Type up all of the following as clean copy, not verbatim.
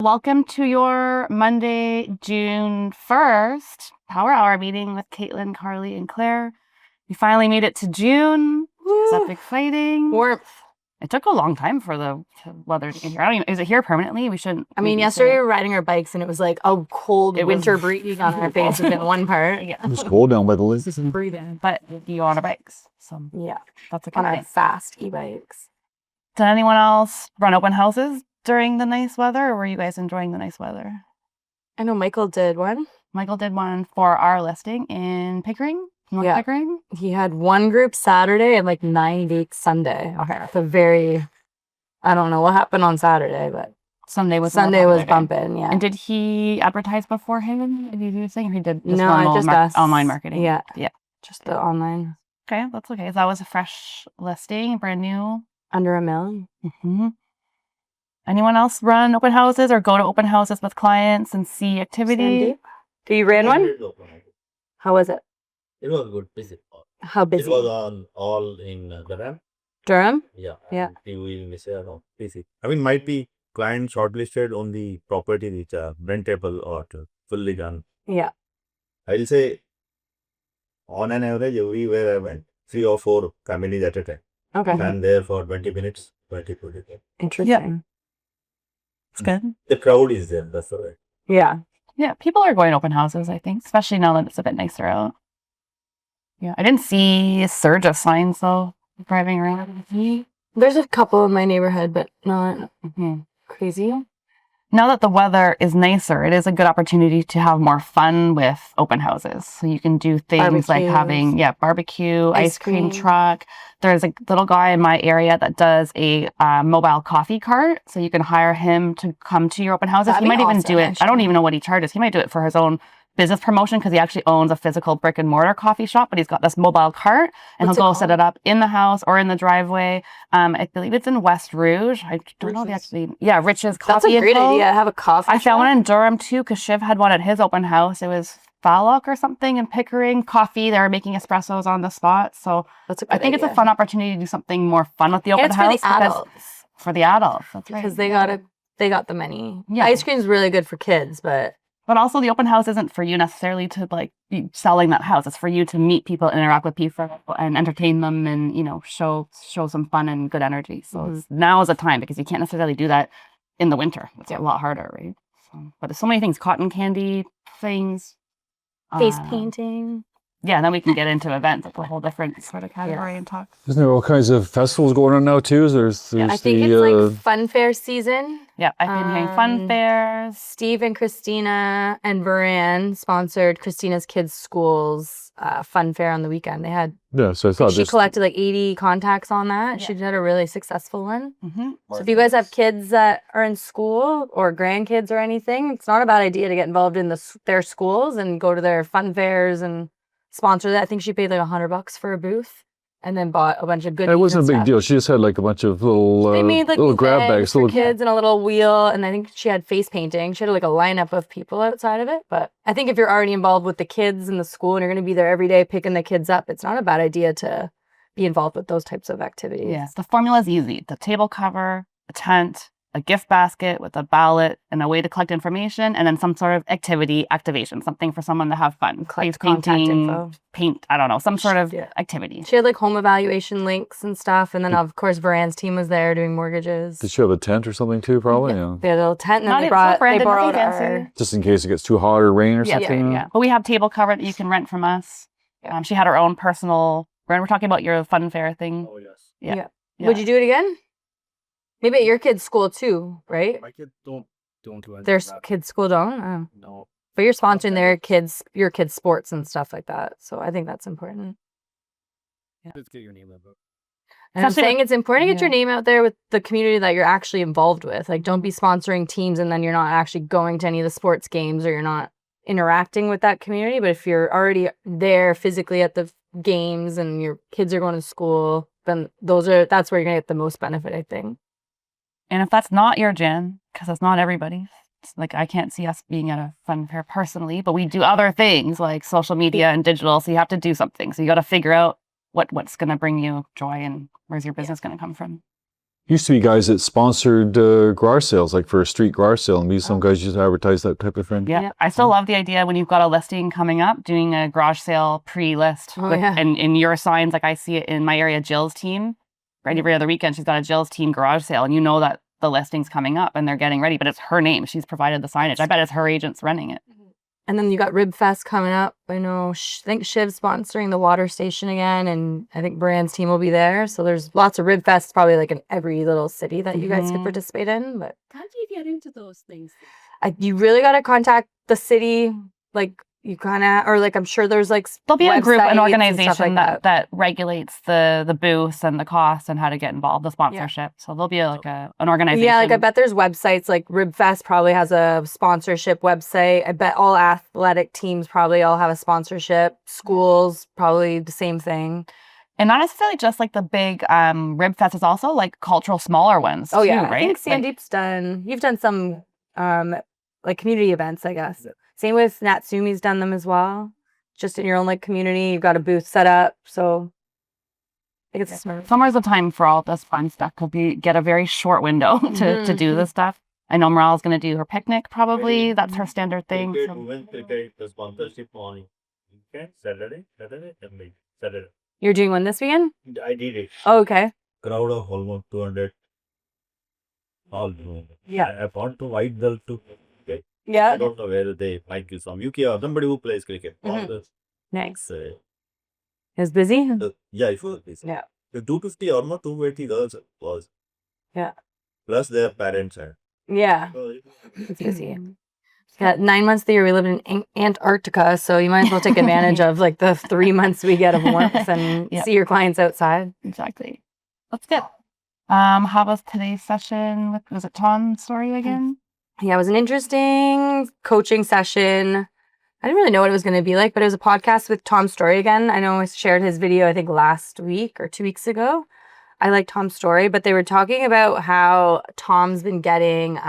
Welcome to your Monday, June 1st Power Hour meeting with Katelyn, Carly, and Claire. We finally made it to June. That's exciting. Warmth. It took a long time for the weather to get here. I don't even, is it here permanently? We shouldn't. I mean, yesterday we were riding our bikes and it was like a cold winter breeze on our faces in one part. Yeah. It was cold down by the leases. Breathing, but you on our bikes. So yeah, that's a good on thing. our fast e-bikes. Did anyone else run open houses during the nice weather, or were you guys enjoying the nice weather? I know Michael did one. Michael did one for our listing in Pickering. North Pickering. He had one group Saturday and like 9 weeks Sunday. Okay. So I don't know what happened on Saturday, but Sunday was bumping. Yeah. And did he advertise beforehand? Did he do his thing, or he did just us. Online marketing? Yeah. Yeah. Just the online. Okay, that's okay. So that was a fresh listing, brand new. Under $1 million. Mm-hmm. Anyone else run open houses or go to open houses with clients and see activity? Do you ran one? How was it? It was good, busy. How busy? It was all in Durham. Durham? Yeah. Yeah. Busy. I mean, might be client shortlisted on the property which are rentable or fully done. Yeah. I'll say, on an average, everywhere I went, 3 or 4 families at a time. Okay. And there for 20 minutes, 20 minutes. Interesting. Yeah. It's good. The crowd is there, that's all right. Yeah. Yeah, people are going to open houses, I think, especially now that it's a bit nicer out. Yeah, I didn't see a surge of signs, though, driving around. There's a couple in my neighborhood, but not crazy. Now that the weather is nicer, it is a good opportunity to have more fun with open houses. So you can do things like having, barbecue, ice cream truck. There's a little guy in my area that does a mobile coffee cart. So you can hire him to come to your open houses. He might even do it. Actually. I don't even know what he charges. He might do it for his own business promotion because he actually owns a physical brick and mortar coffee shop, but he's got this mobile cart and he'll go set it up in the house or in the driveway. I believe it's in West Rouge. I don't know Rich's Coffee. That's a great idea. Have a coffee shop. Found one in Durham too because Shiv had one at his open house. It was Fallock or something in Pickering. Coffee. They were making espressos on the spot. So that's a good idea. It's a fun opportunity to do something more fun with the open house. For the adults. For the adults. That's right. Because they got the money. Yeah. Ice cream's really good for kids, but also the open house isn't for you necessarily to like be selling that house. It's for you to meet people, interact with people, and entertain them, and show some fun and good energy. So now is the time because you can't necessarily do that in the winter. It's a lot harder, right? So, but there's so many things: cotton candy things, face painting. Yeah, and then we can get into events. It's a whole different sort of category and talk. Isn't there all kinds of festivals going on now too? There's I think it's like fun fair season. Yeah, I've been hearing fun fairs. Steve and Christina and Varan sponsored Christina's kids' school's fun fair on the weekend. They had so I thought she collected like 80 contacts on that. Yeah. She did a really successful one. Mm-hmm. So if you guys have kids that are in school or grandkids or anything, it's not a bad idea to get involved in their schools and go to their fun fairs and sponsor that. I think she paid like $100 for a booth and then bought a bunch of goodies. It wasn't a big deal. She just had like a bunch of little they made like little grab bags for kids and a little wheel, and I think she had face painting. She had like a lineup of people outside of it. But I think if you're already involved with the kids in the school and you're going to be there every day picking the kids up, it's not a bad idea to be involved with those types of activities. Yeah, the formula is easy. The table cover, a tent, a gift basket with a ballot and a way to collect information, and then some sort of activation, something for someone to have fun. Collect contact info. Paint, I don't know, some sort of activity. She had like home evaluation links and stuff, and then of course Varan's team was there doing mortgages. Did she have a tent or something too, probably? Yeah. They had a little tent, and then they borrowed our... Just in case it gets too hot or rain or something? Yeah. But we have table cover that you can rent from us. She had her own personal... We're talking about your fun fair thing. Oh, yes. Yeah. Would you do it again? Maybe at your kids' school too, right? My kids don't do anything. Their kids' school don't? Oh. No. But you're sponsoring your kids' sports and stuff like that. So I think that's important. Yeah. Let's get your name out. And I'm saying it's important to get your name out there with the community that you're actually involved with. Like, don't be sponsoring teams and then you're not actually going to any of the sports games or you're not interacting with that community. But if you're already there physically at the games and your kids are going to school, then that's where you're going to get the most benefit, I think. And if that's not your jam, because it's not everybody's, it's like I can't see us being at a fun fair personally, but we do other things like social media and digital, so you have to do something. So you got to figure out what's going to bring you joy and where's your business going to come from. Used to be guys that sponsored garage sales, like for a street garage sale, and maybe some guys just advertise that type of thing. Yeah, I still love the idea when you've got a listing coming up, doing a garage sale pre-list. And in your signs, like I see it in my area, Jill's team, right every other weekend, she's got a Jill's team garage sale, and you know that the listing's coming up and they're getting ready, but it's her name. She's provided the signage. I bet it's her agents running it. And then you got Rib Fest coming up. I know, I think Shiv's sponsoring the water station again, and I think Brand's team will be there. So there's lots of Rib Fests probably like in every little city that you guys could participate in. But how do you get into those things? You really got to contact the city, like you kind of, or like I'm sure there's like there'll be a group, an organization like that regulates the booths and the costs and how to get involved, the sponsorship. So there'll be an organization. Yeah, like I bet there's websites, like Ribfest probably has a sponsorship website. I bet all athletic teams probably all have a sponsorship. Schools probably the same thing. And not necessarily just like the big Rib Fest, is also like cultural smaller ones. Oh too, yeah, right? I think Sandeep's you've done some like community events, I guess. Same with Natsumi's done them as well. Just in your own like community, you've got a booth set up. So I think it's smart. Summer's the time for all this fun stuff. Get a very short window to do this stuff. I know Morale's going to do her picnic probably. That's her standard thing. The sponsorship on Saturday. You're doing one this weekend? I did it. Oh, okay. Crowd of almost 200. All Yeah. I want to invite them to. Yeah. I don't know where they might be from UK or somebody who plays cricket. Nice. It was busy? Yeah, it was busy. Yeah. The 250 almost 280 girls was. Yeah. Plus their parents had. Yeah. It's busy. Yeah, 9 months of the year we live in Antarctica, so you might as well take advantage of like the 3 months we get of warmth and see your clients outside. Exactly. That's good. How was today's session was it Tom's story again? Yeah, it was an interesting coaching session. I didn't really know what it was going to be like, but it was a podcast with Tom Story again. I know I shared his video, I think last week or 2 weeks ago. I like Tom's story, but they were talking about how Tom's been getting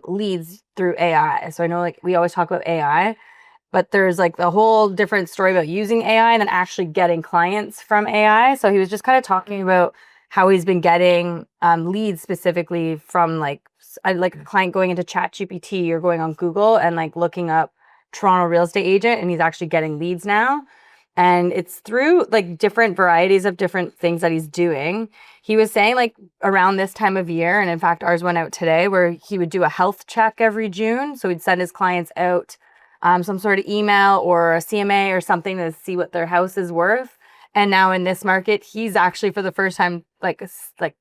leads through AI. So I know like we always talk about AI, but there's like the whole different story about using AI and then actually getting clients from AI. So he was just kind of talking about how he's been getting leads specifically from like a client going into ChatGPT or going on Google and like looking up Toronto real estate agent, and he's actually getting leads now. And it's through like different varieties of different things that he's doing. He was saying like around this time of year, and in fact ours went out today, where he would do a health check every June. So he'd send his clients out some sort of email or a CMA or something to see what their house is worth. And now in this market, he's actually for the first time like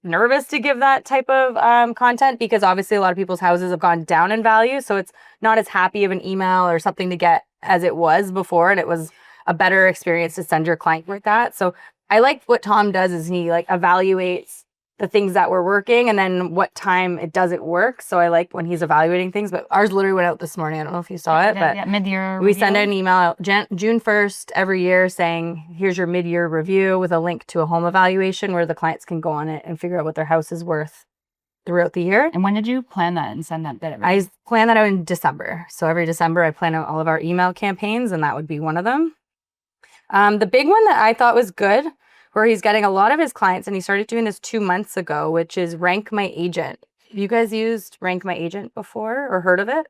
nervous to give that type of content, because obviously a lot of people's houses have gone down in value. So it's not as happy of an email or something to get as it was before. And it was a better experience to send your client like that. So I like what Tom does is he like evaluates the things that were working and then what time it doesn't work. So I like when he's evaluating things, but ours literally went out this morning. I don't know if you saw it, but mid-year we send an email out June 1st every year saying, here's your mid-year review with a link to a home evaluation where the clients can go on it and figure out what their house is worth throughout the year. And when did you plan that and send that? I plan that out in December. So every December I plan out all of our email campaigns, and that would be one of them. The big one that I thought was good, where he's getting a lot of his clients, and he started doing this 2 months ago, which is Rank My Agent. Have you guys used Rank My Agent before or heard of it?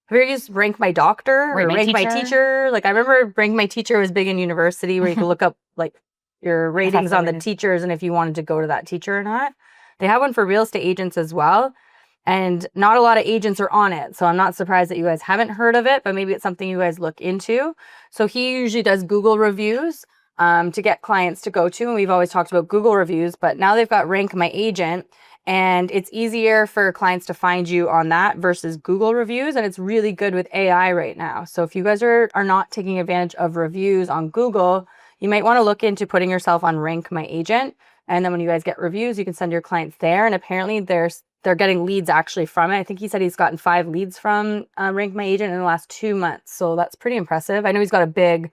Have you ever used Rank My Doctor or Rank My Teacher? Like I remember Rank My Teacher was big in university, where you could look up like your ratings on the teachers and if you wanted to go to that teacher or not. They have one for real estate agents as well. And not a lot of agents are on it. So I'm not surprised that you guys haven't heard of it, but maybe it's something you guys look into. So he usually does Google reviews to get clients to go to. And we've always talked about Google reviews, but now they've got Rank My Agent, and it's easier for clients to find you on that versus Google reviews. And it's really good with AI right now. So if you guys are not taking advantage of reviews on Google, you might want to look into putting yourself on Rank My Agent. And then when you guys get reviews, you can send your clients there. And apparently they're getting leads actually from it. I think he said he's gotten 5 leads from Rank My Agent in the last 2 months. So that's pretty impressive. I know he's got a big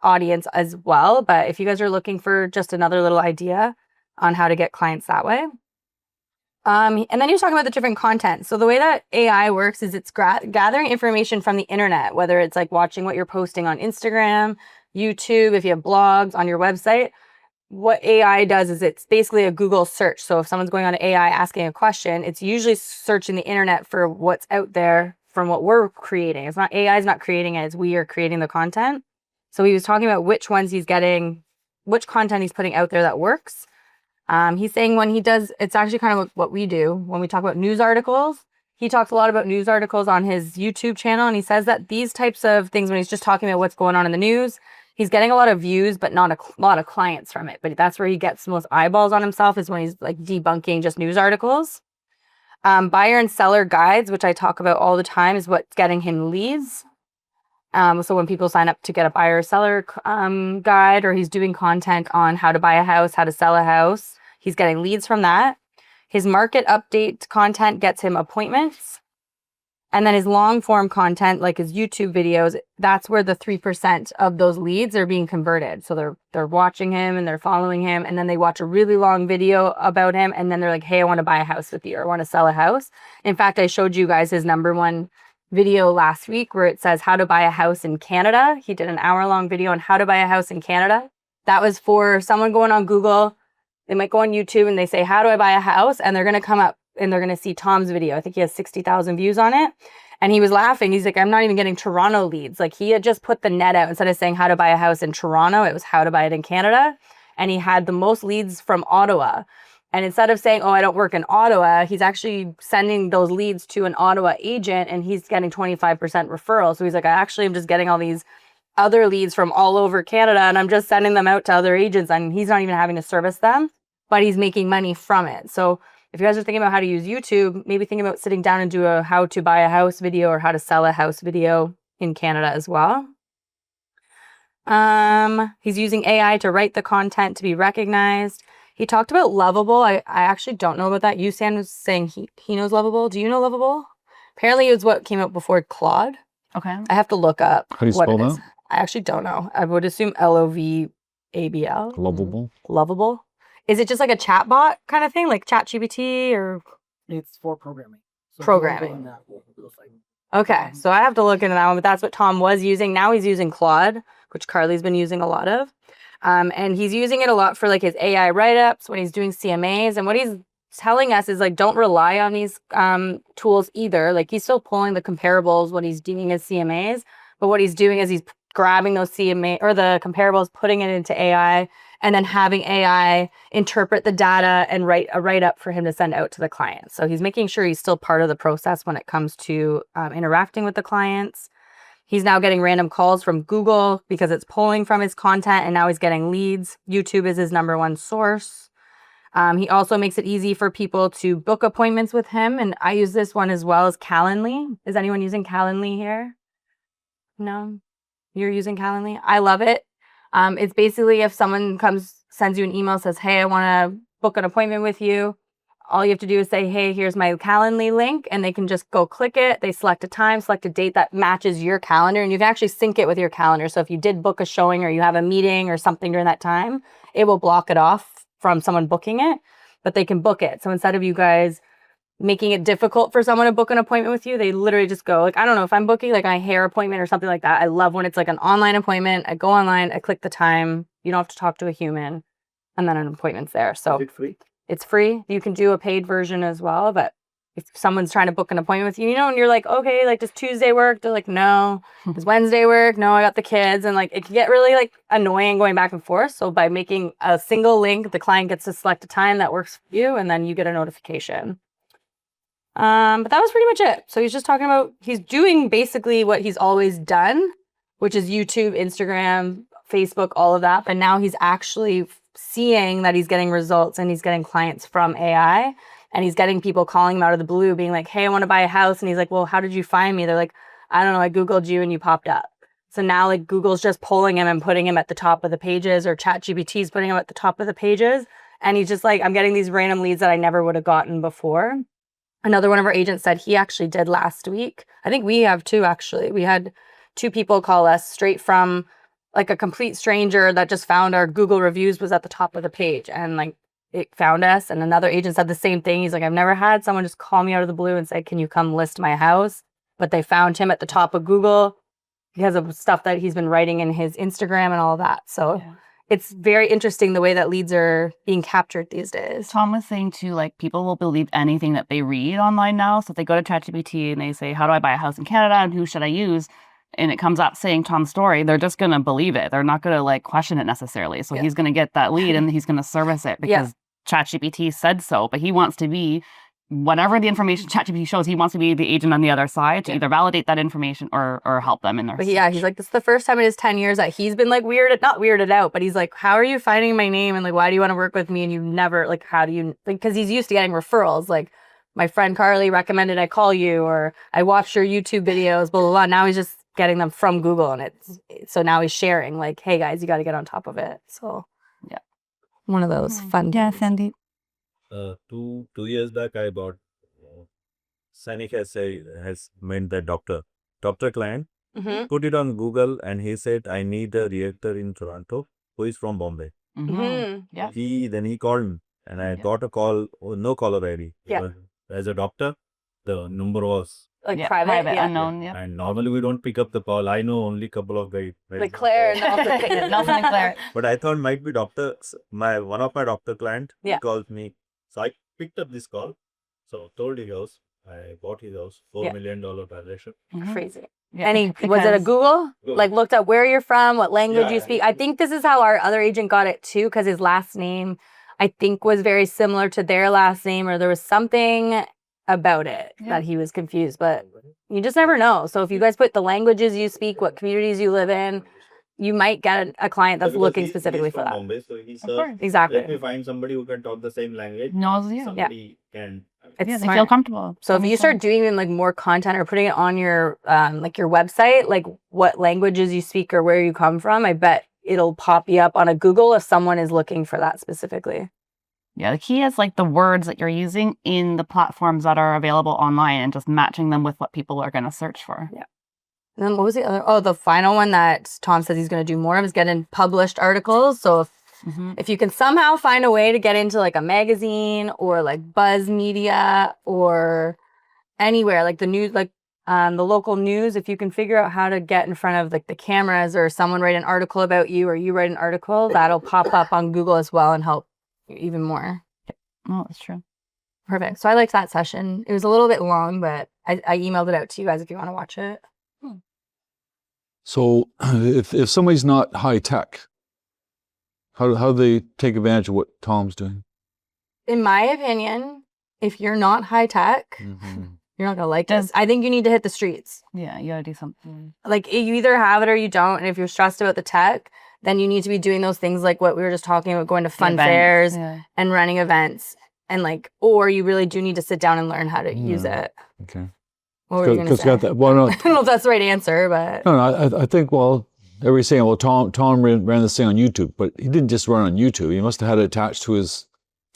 audience as well, but if you guys are looking for just another little idea on how to get clients that way. And then you're talking about the different content. So the way that AI works is it's gathering information from the internet, whether it's like watching what you're posting on Instagram, YouTube, if you have blogs on your website. what AI does is it's basically a Google search. So if someone's going on to AI asking a question, it's usually searching the internet for what's out there from what we're creating. It's not AI is not creating it, it's we are creating the content. So he was talking about which ones he's getting, which content he's putting out there that works. He's saying when he does, it's actually kind of what we do when we talk about news articles. He talks a lot about news articles on his YouTube channel, and he says that these types of things, when he's just talking about what's going on in the news, he's getting a lot of views, but not a lot of clients from it. But that's where he gets the most eyeballs on himself, is when he's like debunking just news articles. Buyer and seller guides, which I talk about all the time, is what's getting him leads. So when people sign up to get a buyer or seller guide, or he's doing content on how to buy a house, how to sell a house, he's getting leads from that. His market update content gets him appointments. And then his long form content, like his YouTube videos, that's where the 3% of those leads are being converted. So they're watching him and they're following him, and then they watch a really long video about him, and then they're like, hey, I want to buy a house with you, or I want to sell a house. In fact, I showed you guys his #1 video last week where it says how to buy a house in Canada. He did an hour-long video on how to buy a house in Canada. That was for someone going on Google. They might go on YouTube and they say, how do I buy a house? And they're going to come up and they're going to see Tom's video. I think he has 60,000 views on it. And he was laughing. He's like, I'm not even getting Toronto leads. Like, he had just put the net out. Instead of saying how to buy a house in Toronto, it was how to buy it in Canada. And he had the most leads from Ottawa. And instead of saying, oh, I don't work in Ottawa, he's actually sending those leads to an Ottawa agent, and he's getting 25% referral. So he's like, I actually am just getting all these other leads from all over Canada, and I'm just sending them out to other agents, and he's not even having to service them, but he's making money from it. So if you guys are thinking about how to use YouTube, maybe think about sitting down and do a how to buy a house video or how to sell a house video in Canada as well. He's using AI to write the content to be recognized. He talked about Lovable. I actually don't know about that. Yusan was saying he knows Lovable. Do you know Lovable? Apparently it was what came out before Claude. Okay. I have to look up How do you what spell it is. that? I actually don't know. I would assume Lovable. Lovable. Lovable. Is it just like a chat bot kind of thing, like ChatGPT, or? It's for programming. So Programming. those like Okay, so I have to look into that one, but that's what Tom was using. Now he's using Claude, which Carly's been using a lot of. And he's using it a lot for like his AI write-ups when he's doing CMAs. And what he's telling us is like, don't rely on these tools either. Like, he's still pulling the comparables when he's doing his CMAs, but what he's doing is he's grabbing those CMA or the comparables, putting it into AI, and then having AI interpret the data and write a write-up for him to send out to the client. So he's making sure he's still part of the process when it comes to interacting with the clients. He's now getting random calls from Google because it's pulling from his content, and now he's getting leads. YouTube is his #1 source. He also makes it easy for people to book appointments with him, and I use this one as well as Calendly. Is anyone using Calendly here? No? You're using Calendly? I love it. It's basically if someone sends you an email, says, hey, I want to book an appointment with you. All you have to do is say, hey, here's my Calendly link, and they can just go click it. They select a time, select a date that matches your calendar, and you can actually sync it with your calendar. So if you did book a showing or you have a meeting or something during that time, it will block it off from someone booking it, but they can book it. So instead of you guys making it difficult for someone to book an appointment with you, they literally just go, like, I don't know, if I'm booking like my hair appointment or something like that, I love when it's like an online appointment. I go online, I click the time, you don't have to talk to a human, and then an appointment's there. So is it free? it's free. You can do a paid version as well, but if someone's trying to book an appointment with you, you know, and you're like, okay, like, does Tuesday work? They're like, no. Does Wednesday work? No, I got the kids. And like, it can get really like annoying going back and forth. So by making a single link, the client gets to select a time that works for you, and then you get a notification. But that was pretty much it. So he's just talking about, he's doing basically what he's always done, which is YouTube, Instagram, Facebook, all of that. But now he's actually seeing that he's getting results, and he's getting clients from AI, and he's getting people calling him out of the blue being like, hey, I want to buy a house. And he's like, well, how did you find me? They're like, I don't know, I Googled you and you popped up. So now like Google's just pulling him and putting him at the top of the pages, or ChatGPT's putting him at the top of the pages. And he's just like, I'm getting these random leads that I never would have gotten before. Another one of our agents said he actually did last week. I think we have too, actually. We had 2 people call us straight from like a complete stranger that just found our Google reviews was at the top of the page, and like it found us. And another agent said the same thing. He's like, I've never had someone just call me out of the blue and say, can you come list my house? But they found him at the top of Google because of stuff that he's been writing in his Instagram and all of that. So it's very interesting the way that leads are being captured these days. Tom was saying too, like people will believe anything that they read online now. So if they go to ChatGPT and they say, how do I buy a house in Canada and who should I use? And it comes up saying Tom's story, they're just going to believe it. They're not going to like question it necessarily. So he's going to get that lead and he's going to service it because ChatGPT said so, but he wants to be whatever the information ChatGPT shows, he wants to be the agent on the other side to either validate that information or help them in their But search. he's like, this is the first time in his 10 years that he's been like not weirded out, but he's like, how are you finding my name? And like, why do you want to work with me? And you never, like, how do you, like, because he's used to getting referrals. Like, my friend Carly recommended I call you, or I watched your YouTube videos, blah, blah, blah. Now he's just getting them from Google. And so now he's sharing like, hey guys, you got to get on top of it. So yeah, one of those fun. Yeah, Sandeep. 2 years back, I bought Sanic has made that doctor client, put it on Google, and he said, I need a realtor in Toronto who is from Bombay. Yeah. He called me, and I got a call, no caller ID. Yeah. As a doctor, the number was Like private, unknown. Yeah. and normally we don't pick up the call. I know only couple of guys. Like Claire and Nelson and Claire. But I thought might be doctor. One of my doctor client called me, so I picked up this call. So told his house, I bought his house, $4 million transaction. Crazy. Yeah. And was it a Google? Like looked up where you're from, what language you speak. I think this is how our other agent got it too, because his last name, I think, was very similar to their last name, or there was something about it that he was confused. But you just never know. So if you guys put the languages you speak, what communities you live in, you might get a client that's looking specifically for that. Bombay, so he Exactly. let me find somebody who can talk the same language. Knows you. Somebody can. It's Yeah, they smart. feel comfortable. So if you start doing like more content or putting it on your like your website, like what languages you speak or where you come from, I bet it'll pop you up on a Google if someone is looking for that specifically. Yeah, the key is like the words that you're using in the platforms that are available online and just matching them with what people are going to search for. Yeah. And then what was the other? Oh, the final one that Tom says he's going to do more of is get in published articles. So if you can somehow find a way to get into like a magazine or like Buzz Media or anywhere, like the news, like the local news, if you can figure out how to get in front of like the cameras or someone write an article about you or you write an article, that'll pop up on Google as well and help you even more. Oh, that's true. Perfect. So I liked that session. It was a little bit long, but I emailed it out to you guys if you want to watch it. So if somebody's not high tech, how do they take advantage of what Tom's doing? In my opinion, if you're not high tech, you're not going to like this. I think you need to hit the streets. Yeah, you got to do something. Like you either have it or you don't. And if you're stressed about the tech, then you need to be doing those things like what we were just talking about, going to fun fairs and running events. And like, or you really do need to sit down and learn how to use it. Okay. What were you going to say? Well, no, I don't know if that's the right answer, but... No, I think, well, everybody's saying, well, Tom ran this thing on YouTube, but he didn't just run on YouTube. He must have had it attached to his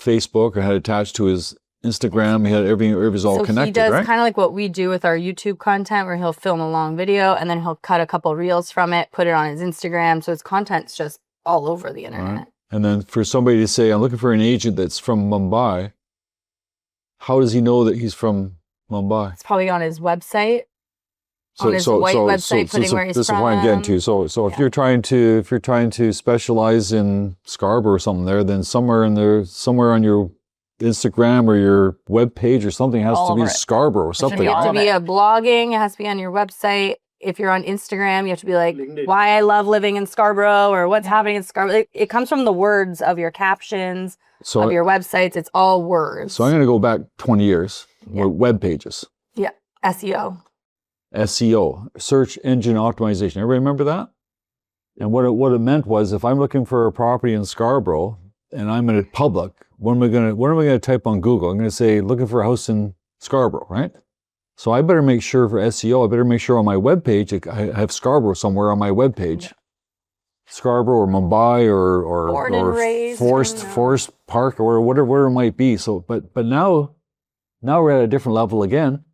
Facebook or had it attached to his Instagram. He had everything, it was all connected, he does right? kind of like what we do with our YouTube content, where he'll film a long video and then he'll cut a couple reels from it, put it on his Instagram. So his content's just all over the internet. Right. And then for somebody to say, I'm looking for an agent that's from Mumbai, how does he know that he's from Mumbai? It's probably on his website. On his white website, putting where he's this from. is what I'm getting to. So if you're trying to specialize in Scarborough or something there, then somewhere on your Instagram or your web page or something has to be Scarborough or something. It has to be a blogging. It has to be on your website. If you're on Instagram, you have to be like, why I love living in Scarborough or what's happening in Scarborough. It comes from the words of your captions, of your websites. It's all words. So I'm going to go back 20 years. Web pages. Yeah. SEO. SEO, search engine optimization. Everybody remember that? And what it meant was, if I'm looking for a property in Scarborough and I'm in a public, what am I going to type on Google? I'm going to say, looking for a house in Scarborough, right? So I better make sure for SEO, I better make sure on my web page, I have Scarborough somewhere on my web page. Yeah. Scarborough or Mumbai or Forest Park or whatever it might be. So, but now we're at a different level again,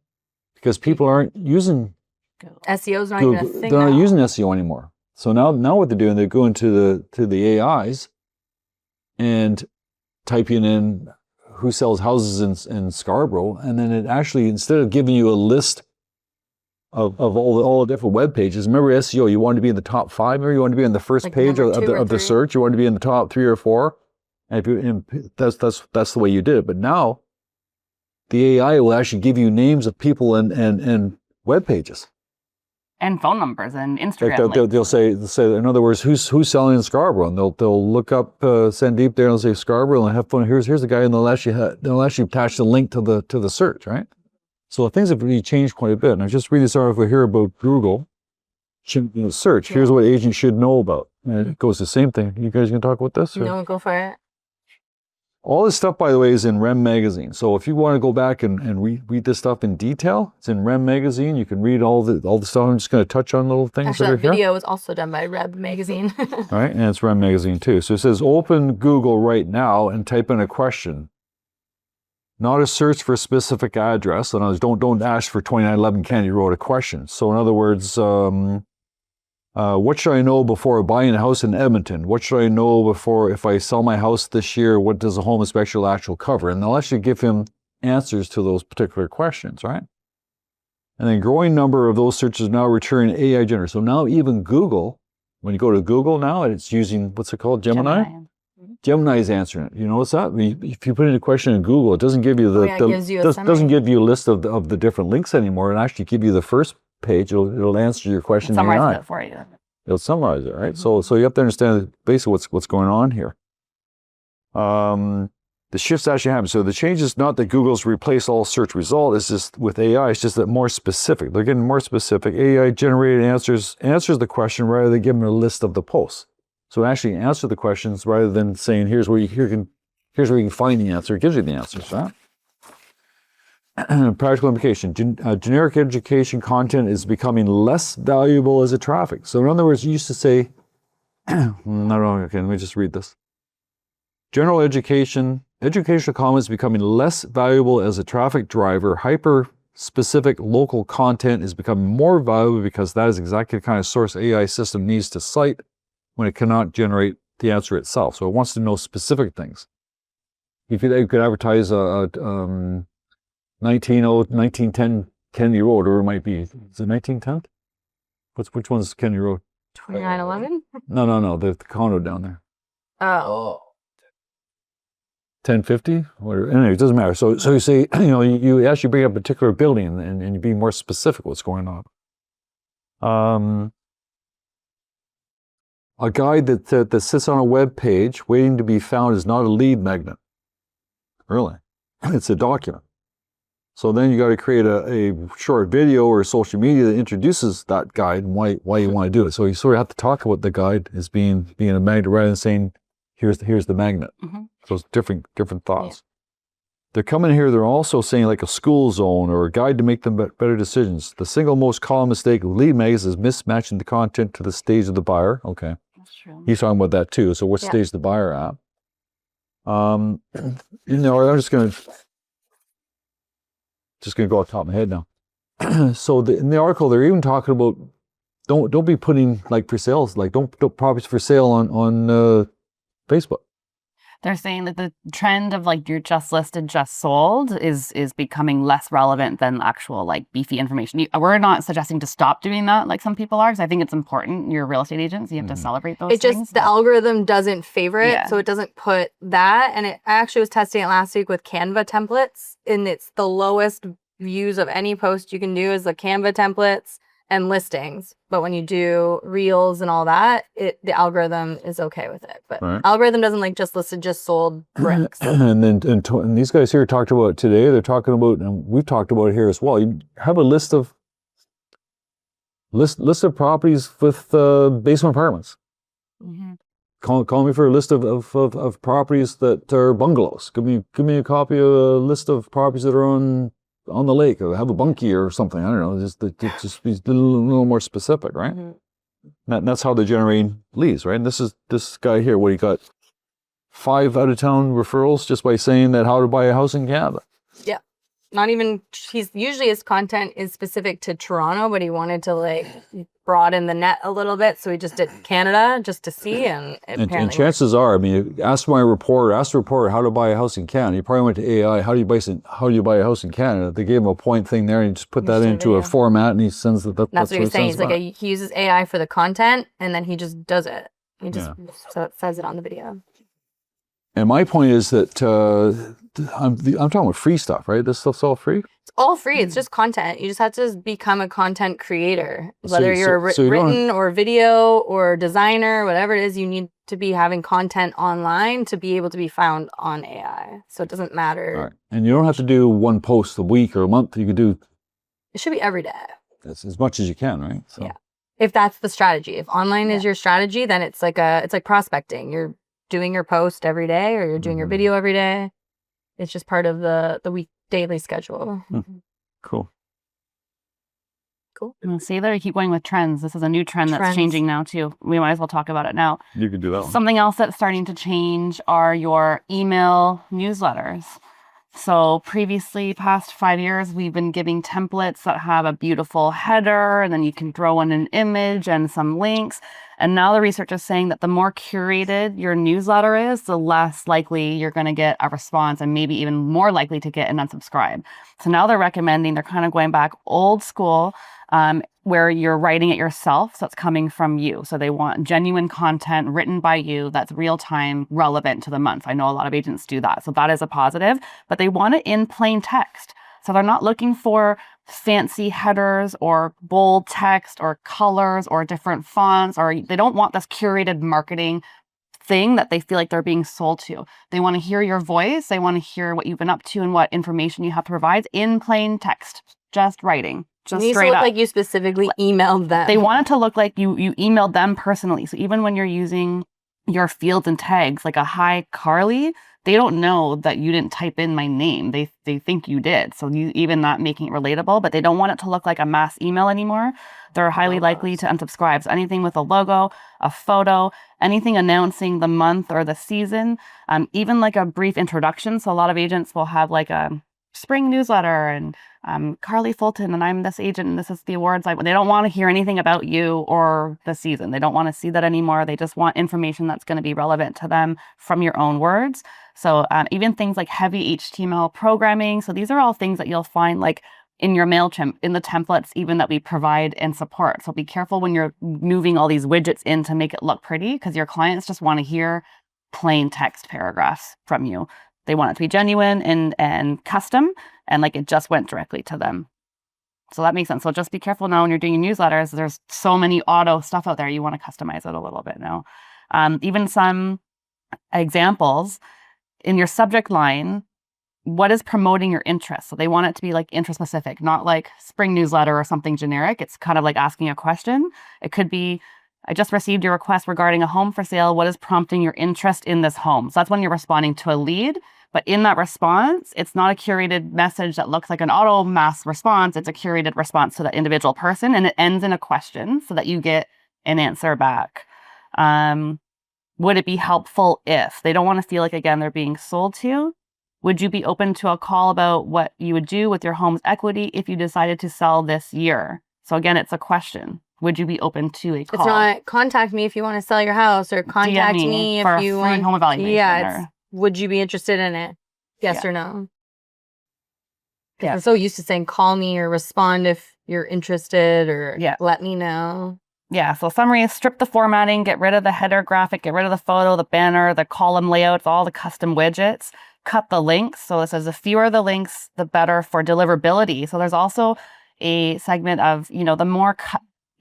because people aren't using SEO's not Google. even a thing. They're not using SEO anymore. So now what they're doing, they're going to the AIs and typing in who sells houses in Scarborough, and then it actually, instead of giving you a list all the different web pages. Remember SEO, you want to be in the top 5, remember you want to be on the first Like page number of 2 or the 3. search, you want to be in the top 3 or 4. And that's the way you did it. But now the AI will actually give you names of people and web pages. And phone numbers and Instagram. Like they'll say, in other words, who's selling in Scarborough, and they'll look up Sandeep there and they'll say Scarborough and have fun. Here's the guy, and they'll actually attach the link to the search, right? So things have really changed quite a bit. And I just read this article here about Google search. Here's what agents should know about. And it goes the same thing. You guys gonna talk about this? Or? No, go for it. All this stuff, by the way, is in REM Magazine. So if you want to go back and read this stuff in detail, it's in REM Magazine. You can read all the stuff. I'm just going to touch on little things Actually, that are that here. video was also done by Reb Magazine. All right, and it's REM Magazine too. So it says, open Google right now and type in a question. Not a search for a specific address. In other words, don't ask for 2911 Kennedy Road, a question. So in other words, what should I know before buying a house in Edmonton? What should I know before, if I sell my house this year, what does a home inspection actually cover? And they'll actually give him answers to those particular questions, right? And then growing number of those searches now return AI generated. So now even Google, when you go to Google now, it's using, what's it called, Gemini? Gemini's answering it. You notice that? If you put in a question in Google, it doesn't give you doesn't give you a list of the different links anymore. It actually give you the first page. It'll answer your question. Summarize it for you. It'll summarize it, right? So you have to understand basically what's going on here. The shifts actually happen. So the change is not that Google's replaced all search result. It's just with AI. It's just that more specific. They're getting more specific. AI generated answers the question rather than giving a list of the posts. So it actually answers the questions rather than saying here's where you can find the answer. It gives you the answers, right? Practical implication. Generic education content is becoming less valuable as a traffic. So in other words, you used to say, okay, let me just read this. General educational content is becoming less valuable as a traffic driver. Hyper-specific local content is becoming more valuable because that is exactly the kind of source AI system needs to cite when it cannot generate the answer itself. So it wants to know specific things. If you could advertise a 1910 Kennedy Road, or it might be, is it 1910? Which one's Kennedy Road? 2911? No, the condo down there. Oh. 1050? Whatever. Anyway, it doesn't matter. So you say, you actually bring up a particular building and you be more specific what's going on. A guide that sits on a web page waiting to be found is not a lead magnet. Really. It's a document. So then you got to create a short video or social media that introduces that guide and why you want to do it. So you sort of have to talk about the guide as being a magnet rather than saying, here's the magnet. Mm-hmm. So it's different thoughts. Yeah. They're coming here, they're also saying like a school zone or a guide to make them better decisions. The single most common mistake with lead magnets is mismatching the content to the stage of the buyer. Okay. That's true. He's talking about that too. So what stage is the buyer at? I'm just going to go off the top of my head now. So in the article, they're even talking about don't be putting like for sales, like don't put properties for sale on Facebook. They're saying that the trend of like you're just listed, just sold is becoming less relevant than actual like beefy information. We're not suggesting to stop doing that like some people are, because I think it's important. You're real estate agents, you have to celebrate those things. The algorithm doesn't favor it, so it doesn't put that. And I actually was testing it last week with Canva templates, and it's the lowest views of any post you can do is the Canva templates and listings. But when you do reels and all that, the algorithm is okay with it. But algorithm doesn't like just listed, just sold bricks. And these guys here talked about it today. They're talking about, and we've talked about it here as well. You have a list of properties with basement apartments. Mm-hmm. Call me for a list of properties that are bungalows. Give me a copy of a list of properties that are on the lake, or have a bunkie or something. I don't know. Just be a little more specific, right? Mm-hmm. That's how they're generating leads, right? And this guy here, what he got 5 out of town referrals just by saying that how to buy a house in Canada. Yeah. not even, his content is specific to Toronto, but he wanted to like broaden the net a little bit. So he just did Canada just to see. And chances are, I mean, ask the reporter how to buy a house in Canada. He probably went to AI, how do you buy a house in Canada? They gave him a point thing there and he just put that into a format and he sends that. That's what he's saying. He's like, he uses AI for the content and then he just does it. He just so it says it on the video. And my point is that I'm talking about free stuff, right? This stuff's all free? It's all free. It's just content. You just have to become a content creator. Whether you're written or video or designer, whatever it is, you need to be having content online to be able to be found on AI. So it doesn't matter. All right. And you don't have to do one post a week or a month. You could do... It should be every day. That's as much as you can, right? So. Yeah. If that's the strategy. If online is your strategy, then it's like prospecting. You're doing your post every day or you're doing your video every day. It's just part of the daily schedule. Cool. Well, see there, you keep going with trends. This is a new trend that's changing now too. We might as well talk about it now. You could do that one. Something else that's starting to change are your email newsletters. So previously, past 5 years, we've been giving templates that have a beautiful header, and then you can throw in an image and some links. And now the research is saying that the more curated your newsletter is, the less likely you're going to get a response and maybe even more likely to get an unsubscribe. So now they're recommending, they're kind of going back old school, where you're writing it yourself. So it's coming from you. So they want genuine content written by you that's real time, relevant to the month. I know a lot of agents do that. So that is a positive, but they want it in plain text. So they're not looking for fancy headers or bold text or colors or different fonts, or they don't want this curated marketing thing that they feel like they're being sold to. They want to hear your voice. They want to hear what you've been up to and what information you have to provide in plain text, just writing. Just it needs to look like you specifically emailed them. They want it to look like you emailed them personally. So even when you're using your fields and tags, like a hi Carly, they don't know that you didn't type in my name. They think you did. So you even not making it relatable, but they don't want it to look like a mass email anymore. They're highly likely to unsubscribe. So anything with a logo, a photo, anything announcing the month or the season, even like a brief introduction. So a lot of agents will have like a spring newsletter and Carly Fulton and I'm this agent and this is the awards. They don't want to hear anything about you or the season. They don't want to see that anymore. They just want information that's going to be relevant to them from your own words. So even things like heavy HTML programming. So these are all things that you'll find like in your MailChimp, in the templates even that we provide and support. So be careful when you're moving all these widgets in to make it look pretty, because your clients just want to hear plain text paragraphs from you. They want it to be genuine and custom, and like it just went directly to them. So that makes sense. So just be careful now when you're doing your newsletters. There's so many auto stuff out there. You want to customize it a little bit now. Even some examples in your subject line, what is promoting your interest? So they want it to be like interest specific, not like spring newsletter or something generic. It's kind of like asking a question. It could be, I just received your request regarding a home for sale. What is prompting your interest in this home? So that's when you're responding to a lead. But in that response, it's not a curated message that looks like an auto mass response. It's a curated response to the individual person, and it ends in a question so that you get an answer back. Would it be helpful if? They don't want to feel like, again, they're being sold to. Would you be open to a call about what you would do with your home's equity if you decided to sell this year? So again, it's a question. Would you be open to a call? It's not contact me if you want to sell your house, or contact me if you want home evaluation. Yeah, would you be interested in it? Yes or no? Yeah. I'm so used to saying call me or respond if you're interested, or let me know. Yeah, so summary is strip the formatting, get rid of the header graphic, get rid of the photo, the banner, the column layouts, all the custom widgets, cut the links. So it says the fewer the links, the better for deliverability. So there's also a segment of, the more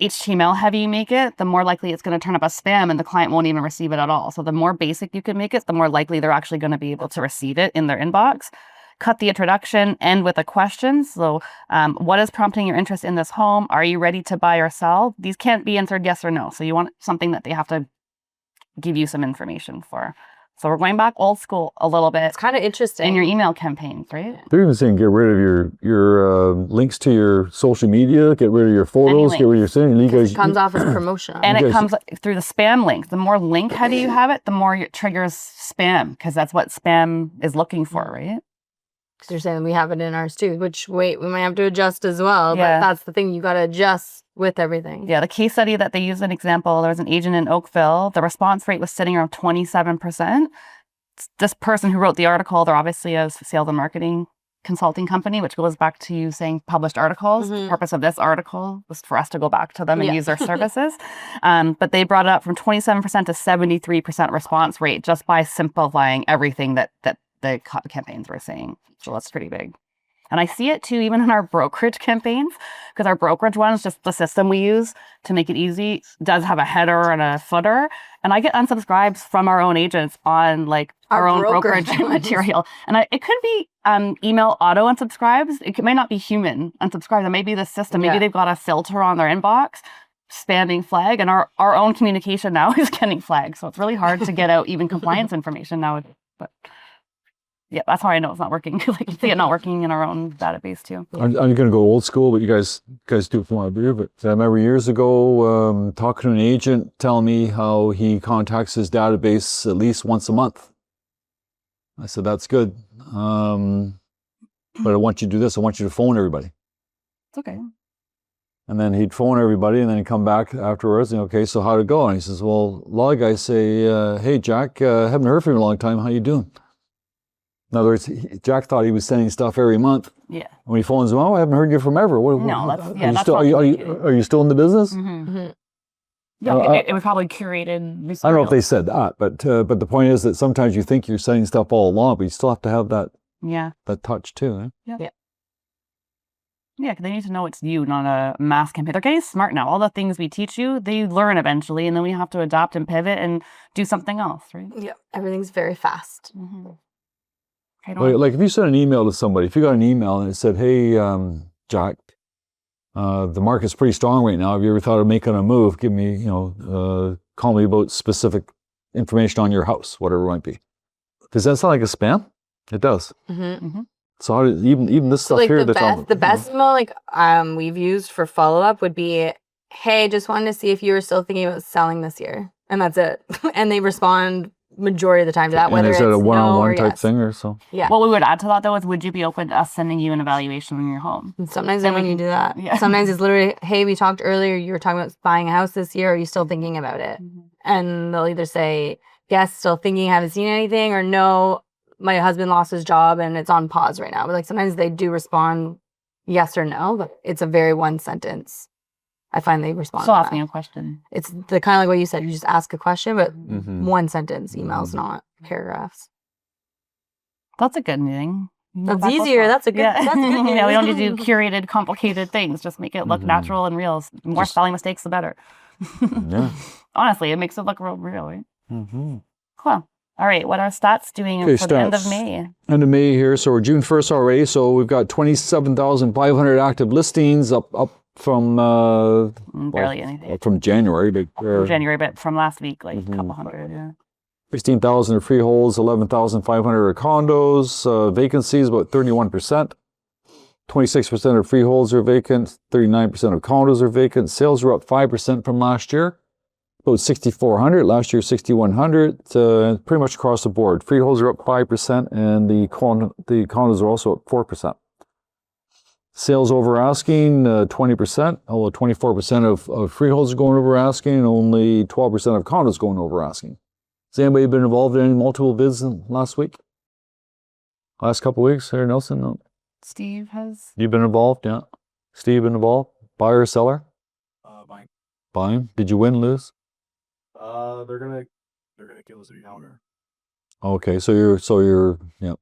HTML heavy you make it, the more likely it's going to turn up as spam and the client won't even receive it at all. So the more basic you can make it, the more likely they're actually going to be able to receive it in their inbox. Cut the introduction, end with a question. So what is prompting your interest in this home? Are you ready to buy or sell? These can't be answered yes or no. So you want something that they have to give you some information for. So we're going back old school a little bit. It's kind of interesting. In your email campaigns, right? They're even saying get rid of your links to your social media, get rid of your photos, get rid of your thing. It comes off as promotion. And it comes through the spam link. The more link heavy you have it, the more it triggers spam, because that's what spam is looking for, right? Because you're saying we have it in ours too, which we might have to adjust as well. Yeah. But that's the thing, you got to adjust with everything. Yeah, the case study that they used an example, there was an agent in Oakville. The response rate was sitting around 27%. This person who wrote the article, they're obviously a sales and marketing consulting company, which goes back to you saying published articles. The purpose of this article was for us to go back to them and use their services. But they brought it up from 27% to 73% response rate just by simplifying everything that the campaigns were saying. So that's pretty big. And I see it too, even in our brokerage campaigns, because our brokerage ones, just the system we use to make it easy, does have a header and a footer. And I get unsubscribes from our own agents on like our own brokerage material. And it could be email auto unsubscribes. It may not be human unsubscribes. It may be the system. Maybe they've got a filter on their inbox, spamming flag. And our own communication now is getting flagged. So it's really hard to get out even compliance information nowadays. But yeah, that's how I know it's not working. I can see it not working in our own database too. I'm going to go old school, but you guys do it from what I believe. But I remember years ago talking to an agent telling me how he contacts his database at least once a month. I said, that's good. But I want you to do this. I want you to phone everybody. It's okay. And then he'd phone everybody and then he'd come back afterwards and, okay, so how'd it go? And he says, well, a lot of guys say, hey, Jack, haven't heard from you in a long time. How you doing? In other words, Jack thought he was sending stuff every month. Yeah. When he phones him, oh, I haven't heard you from ever. Are you still in the business? Yeah, it was probably curated. I don't know if they said that, but the point is that sometimes you think you're sending stuff all along, but you still have to have that touch too. Eh? Yeah. Yeah, because they need to know it's you, not a mass campaign. They're getting smart now. All the things we teach you, they learn eventually, and then we have to adapt and pivot and do something else, right? Yeah, everything's very fast. Like if you send an email to somebody, if you got an email and it said, hey, Jack, the market's pretty strong right now. Have you ever thought of making a move? Give me, call me about specific information on your house, whatever it might be. Does that sound like a spam? It does. So how did, even this stuff like here, the best email we've used for follow-up would be, hey, just wanted to see if you were still thinking about selling this year. And that's it. And they respond majority of the time to that, whether it's a one-on-one type thing or so. Yeah. What we would add to that though is, would you be open to us sending you an evaluation on your home? And sometimes when you do that, sometimes it's literally, hey, we talked earlier, you were talking about buying a house this year. Are you still thinking about it? And they'll either say, yes, still thinking, haven't seen anything, or no, my husband lost his job and it's on pause right now. But like sometimes they do respond yes or no, but it's a very one sentence. I find they respond. So asking a question. It's the kind of like what you said. You just ask a question, but one sentence emails, not paragraphs. That's a good thing. That's easier. That's a good. That's good news. Yeah, we don't need to do curated, complicated things. Just make it look natural and real. The more spelling mistakes, the better. Honestly, it makes it look real, right? Cool. All right, what are stats doing for the end of May? End of May here, so we're June 1st already. So we've got 27,500 active listings, up from barely anything from January, but from last week, like a couple hundred. Yeah. 16,000 are freeholds, 11,500 are condos. Vacancies about 31%. 26% of freeholds are vacant. 39% of condos are vacant. Sales were up 5% from last year. About 6,400. Last year, 6,100. Pretty much across the board. Freeholds are up 5%, and the condos are also up 4%. Sales over asking, 20%, although 24% of freeholds are going over asking, and only 12% of condos going over asking. Has anybody been involved in any multiple bids last week? Last couple of weeks, Sarah Nelson? No. Steve has. You've been involved, yeah. Steve been involved? Buyer or seller? Buying. Buying. Did you win, lose? They're gonna give us a counter. Okay, so you're yeah.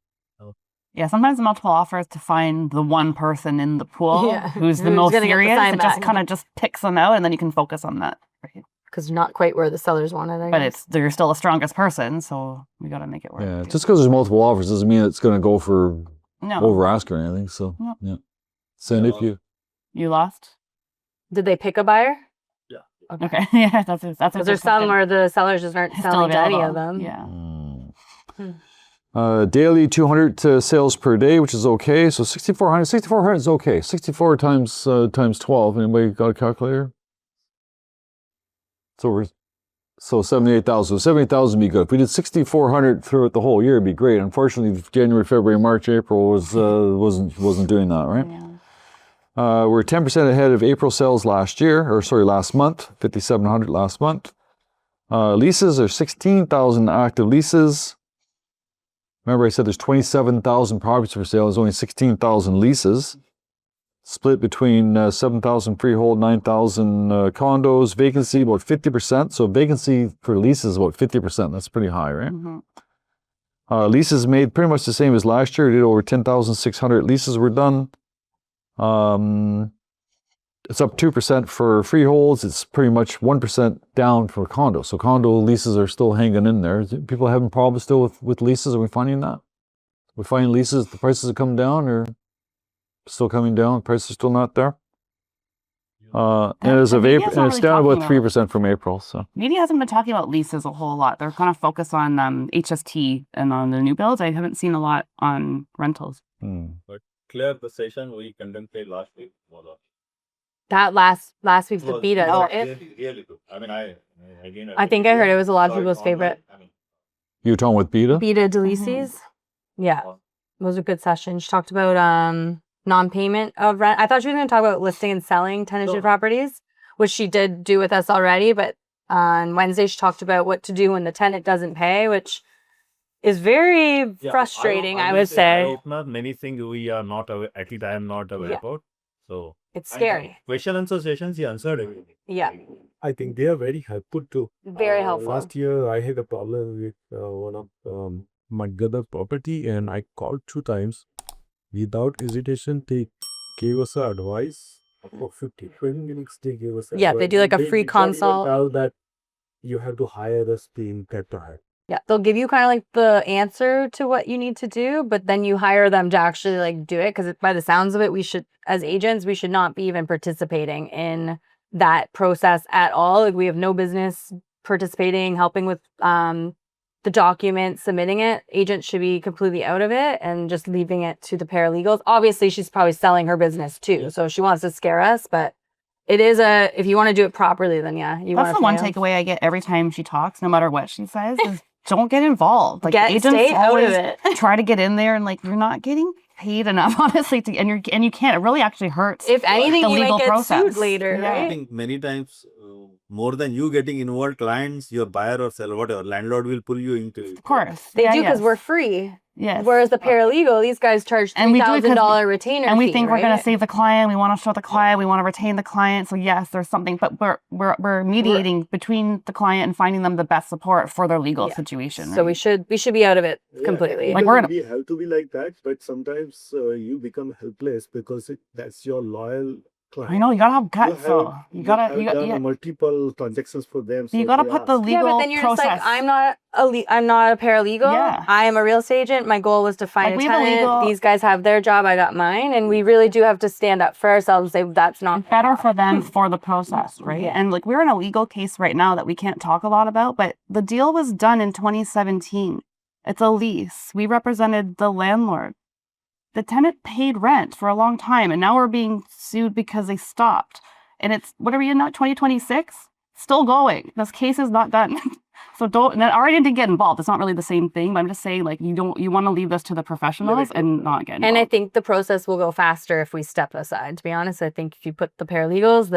Yeah, sometimes the multiple offers to find the one person in the pool who's the most serious. It just kind of picks them out, and then you can focus on that. Right? Because not quite where the sellers wanted, I guess. But you're still the strongest person, so we got to make it work. Yeah, just because there's multiple offers doesn't mean it's going to go for over ask or anything. So yeah. So if you lost, did they pick a buyer? Yeah. Okay. Yeah, that's because there's some where the sellers just aren't selling to any of them. Yeah. Daily 200 sales per day, which is okay. So 6,400. 6,400 is okay. 64 times 12. Anybody got a calculator? It's over So 78,000. So 78,000 would be good. If we did 6,400 throughout the whole year, it'd be great. Unfortunately, January, February, March, April wasn't doing that, right? Yeah. We're 10% ahead of April sales last month, 5,700 last month. Leases are 16,000 active leases. Remember I said there's 27,000 properties for sale. There's only 16,000 leases. Split between 7,000 freehold, 9,000 condos. Vacancy about 50%. So vacancy for leases is about 50%. That's pretty high, right? Mm-hmm. Leases made pretty much the same as last year. We did over 10,600 leases were done. It's up 2% for freeholds. It's pretty much 1% down for condos. So condo leases are still hanging in there. People having problems still with leases? Are we finding that? We're finding leases, the prices have come down or still coming down? Prices are still not there? And as of April, and it's down about 3% from April. So media hasn't been talking about leases a whole lot. They're kind of focused on HST and on the new builds. I haven't seen a lot on rentals. But Clare, the session we conducted last week was That last week's the beta. really good. I mean, I think I heard it was a lot of people's favorite. you were talking with Beta? Beta Delices. Yeah. It was a good session. She talked about non-payment of rent. I thought she was going to talk about listing and selling tenanted properties, which she did do with us already. But on Wednesday, she talked about what to do when the tenant doesn't pay, which is very frustrating, I would say. Not many things we are not aware, at least I am not aware about. So it's scary. Question answer sessions, he answered everything. Yeah. I think they are very helpful too. Very helpful. Last year, I had a problem with one of my brother's property, and I called 2 times. Without hesitation, they gave us an advice for 20 minutes. They gave us advice. They do like a free consult. Tell that you have to hire a team to hire. Yeah, they'll give you kind of like the answer to what you need to do, but then you hire them to actually like do it. Because by the sounds of it, we should, as agents, we should not be even participating in that process at all. Like we have no business participating, helping with the document, submitting it. Agents should be completely out of it and just leaving it to the paralegals. Obviously, she's probably selling her business too, so she wants to scare us, but it is if you want to do it properly, then yeah. That's the one takeaway I get every time she talks, no matter what she says, is don't get involved. Like agents stay out always of it. try to get in there and like you're not getting paid enough, honestly, and you can't. It really actually hurts. If anything, the you legal might get process sued later, right? I think many times, more than you getting involved, clients, your buyer or seller, whatever, landlord will pull you into it. Of course. They do because we're free. Yes. Whereas the paralegal, these guys charge $3,000 retainer and we fee, think we're right? going to save the client. We want to show the client. We want to retain the client. So yes, there's something, but we're mediating between the client and finding them the best support for their legal situation. So we should be out of it completely. Like we have to be like that, but sometimes you become helpless because that's your loyal client. I know you gotta have guts. You gotta multiple transactions for them. So you gotta put the legal but then you're process. just like, I'm not a paralegal. Yeah. I am a real estate agent. My goal was to find Like, a tenant. These guys have their job. I got mine, and we really do have to stand up for ourselves and say that's not better for them for the process, right? Yeah. And like we're in a legal case right now that we can't talk a lot about, but the deal was done in 2017. It's a lease. We represented the landlord. The tenant paid rent for a long time, and now we're being sued because they stopped. And it's, what are we in now, 2026? Still going. This case is not done. So don't, and I already didn't get involved. It's not really the same thing, but I'm just saying, like, you want to leave this to the professionals and not get involved. And I think the process will go faster if we step aside. To be honest, I think if you put the paralegals,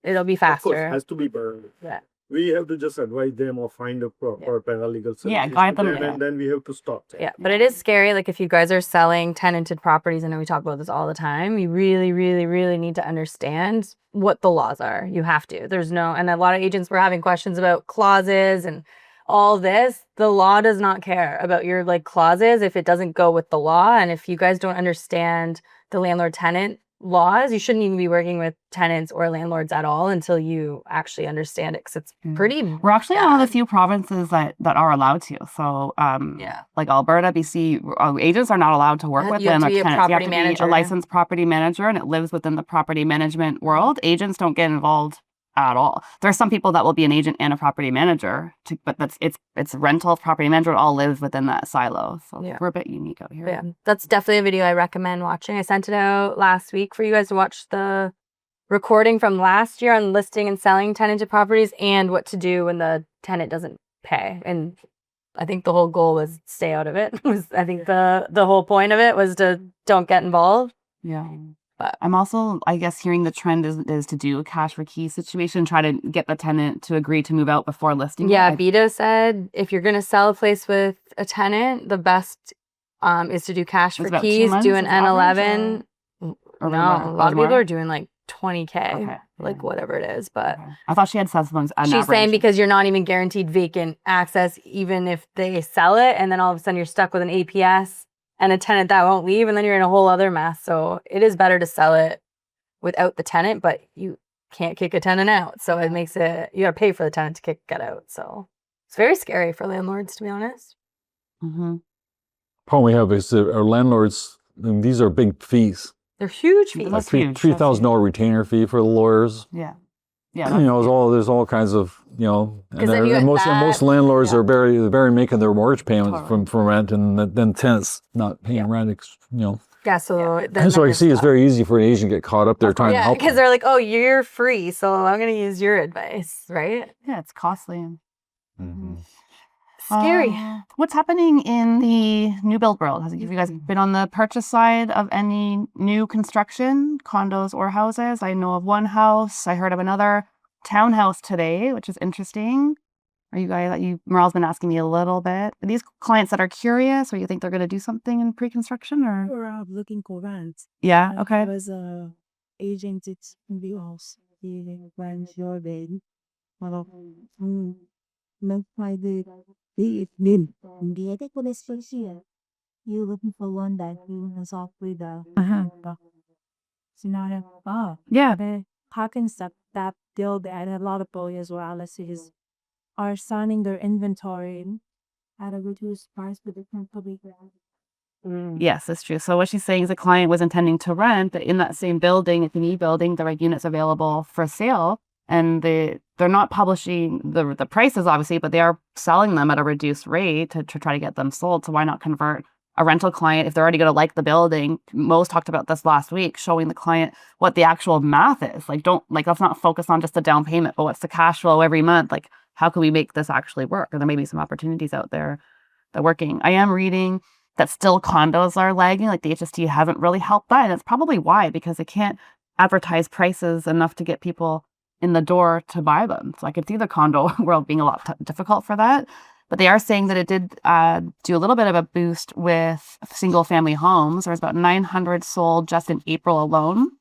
it'll be faster. Of course, it has to be burned. Yeah. We have to just advise them or find a proper paralegal service. Yeah, guide them. And then we have to stop. Yeah, but it is scary. Like if you guys are selling tenanted properties, I know we talk about this all the time, you really, really, really need to understand what the laws are. You have to. And a lot of agents were having questions about clauses and all this. The law does not care about your like clauses if it doesn't go with the law. And if you guys don't understand the landlord-tenant laws, you shouldn't even be working with tenants or landlords at all until you actually understand it, because it's pretty We're actually one of the few provinces that are allowed to. So like Alberta, BC, agents are not allowed to work with you have them. to be a property manager. A licensed property manager, and it lives within the property management world. Agents don't get involved at all. There's some people that will be an agent and a property manager, but it's rental property manager. It all lives within that silo. So we're a bit unique out here. Yeah, that's definitely a video I recommend watching. I sent it out last week for you guys to watch the recording from last year on listing and selling tenanted properties and what to do when the tenant doesn't pay. And I think the whole goal was stay out of it. I think the whole point of it was to don't get involved. Yeah. But I'm also, I guess, hearing the trend is to do a cash for key situation, try to get the tenant to agree to move out before listing. yeah, Beta said if you're going to sell a place with a tenant, the best is to do cash for about 2 keys, months do an is average, N11. or No, more? a lot of More? people are doing like 20K, Okay, like yeah. whatever it is. But Okay. I thought she had said something. she's saying because you're not even guaranteed vacant access, even if they sell it, and then all of a sudden you're stuck with an APS and a tenant that won't leave, and then you're in a whole other mess. So it is better to sell it without the tenant, but you can't kick a tenant out. So it makes it, you got to pay for the tenant to get out. So it's very scary for landlords, to be honest. Mm-hmm. Problem we have is that our landlords, I mean, these are big fees. They're huge fees. That's Like huge. $3,000 retainer fee for the lawyers. Yeah. Yeah. You know, there's all kinds of, you know, 'Cause then you and get most that, landlords yeah. are barely making their mortgage payments Totally. from rent, and then tenants not paying Yeah. rent. You know, Yeah, so then and so I that see gets it's very easy for an agent to get caught up there trying to yeah, help. because them. they're like, oh, you're free, so I'm going to use your advice, right? Yeah, it's costly. And Mhm. Scary. What's happening in the new build world? Have you guys been on the purchase side of any new construction, condos or houses? I know of one house. I heard of another townhouse today, which is interesting. Are you guys, Merle's been asking me a little bit. Are these clients that are curious, or you think they're going to do something in pre-construction, or? We're looking for rent. Yeah, okay. I was agent in the house. He went your bed. Well, not my bed. It's been. The other question here. You looking for one that you can solve with scenario. Yeah. How can that deal that a lot of buyers or LSEs are signing their inventory at a reduced price with different public ground. Yes, that's true. So what she's saying is the client was intending to rent, but in that same building, it's an E building, there are units available for sale, and they're not publishing the prices, obviously, but they are selling them at a reduced rate to try to get them sold. So why not convert a rental client if they're already going to like the building? Mo's talked about this last week, showing the client what the actual math is. Let's not focus on just the down payment, but what's the cash flow every month? Like, how can we make this actually work? Or there may be some opportunities out there that are working. I am reading that still condos are lagging, like the HST haven't really helped that. And it's probably why, because they can't advertise prices enough to get people in the door to buy them. So I could see the condo world being a lot difficult for that. But they are saying that it did do a little bit of a boost with single family homes. There was about 900 sold just in April alone.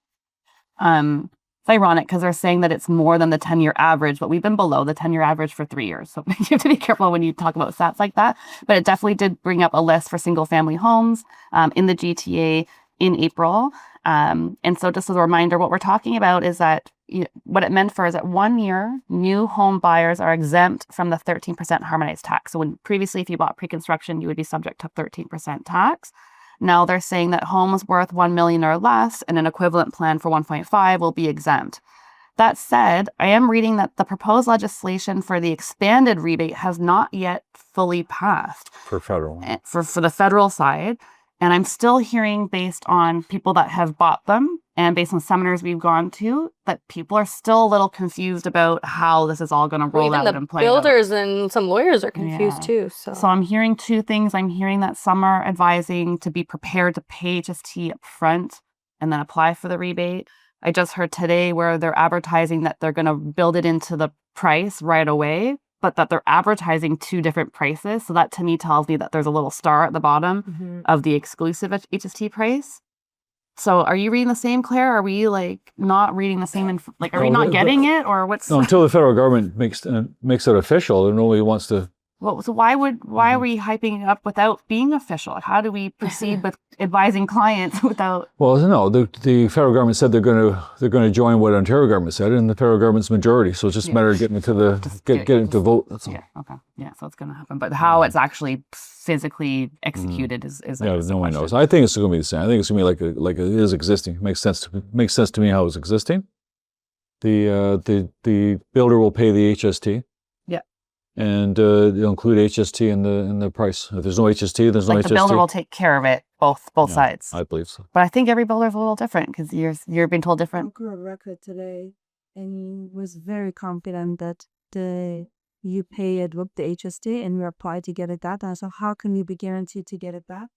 It's ironic because they're saying that it's more than the 10-year average, but we've been below the 10-year average for 3 years. So you have to be careful when you talk about stats like that. But it definitely did bring up a list for single family homes in the GTA in April. And so just as a reminder, what we're talking about is that what it meant for is that 1 year, new home buyers are exempt from the 13% harmonized tax. So when previously, if you bought pre-construction, you would be subject to 13% tax. Now they're saying that homes worth 1 million or less and an equivalent plan for 1.5 will be exempt. That said, I am reading that the proposed legislation for the expanded rebate has not yet fully passed For federal. for the federal side. And I'm still hearing, based on people that have bought them and based on seminars we've gone to, that people are still a little confused about how this is all going to roll out and play out. Builders and some lawyers are confused too. So I'm hearing two things. I'm hearing that some are advising to be prepared to pay HST up front and then apply for the rebate. I just heard today where they're advertising that they're going to build it into the price right away, but that they're advertising two different prices. So that to me tells me that there's a little star at the bottom of the exclusive HST price. So are you reading the same, Claire? Are we not reading the same? Are we not getting it, or what's? No, until the federal government makes it official, and nobody wants to. Well, so why are we hyping it up without being official? How do we proceed with advising clients without? Well, no, the federal government said they're going to join what Ontario government said, and the federal government's majority. So it's just a matter of getting it to getting to vote. That's all. Yeah. Okay. Yeah. So it's going to happen, but how it's actually physically executed is no one knows. I think it's going to be the same. I think it's going to be like it is existing. It makes sense to me how it's existing. The builder will pay the HST. And it'll include HST in the price. If there's no HST, there's no HST. The builder will take care of it, both sides. I believe so. But I think every builder is a little different because you're being told different. I broke a record today, and he was very confident that the you pay it with the HST and you apply to get it back. And so how can you be guaranteed to get it back?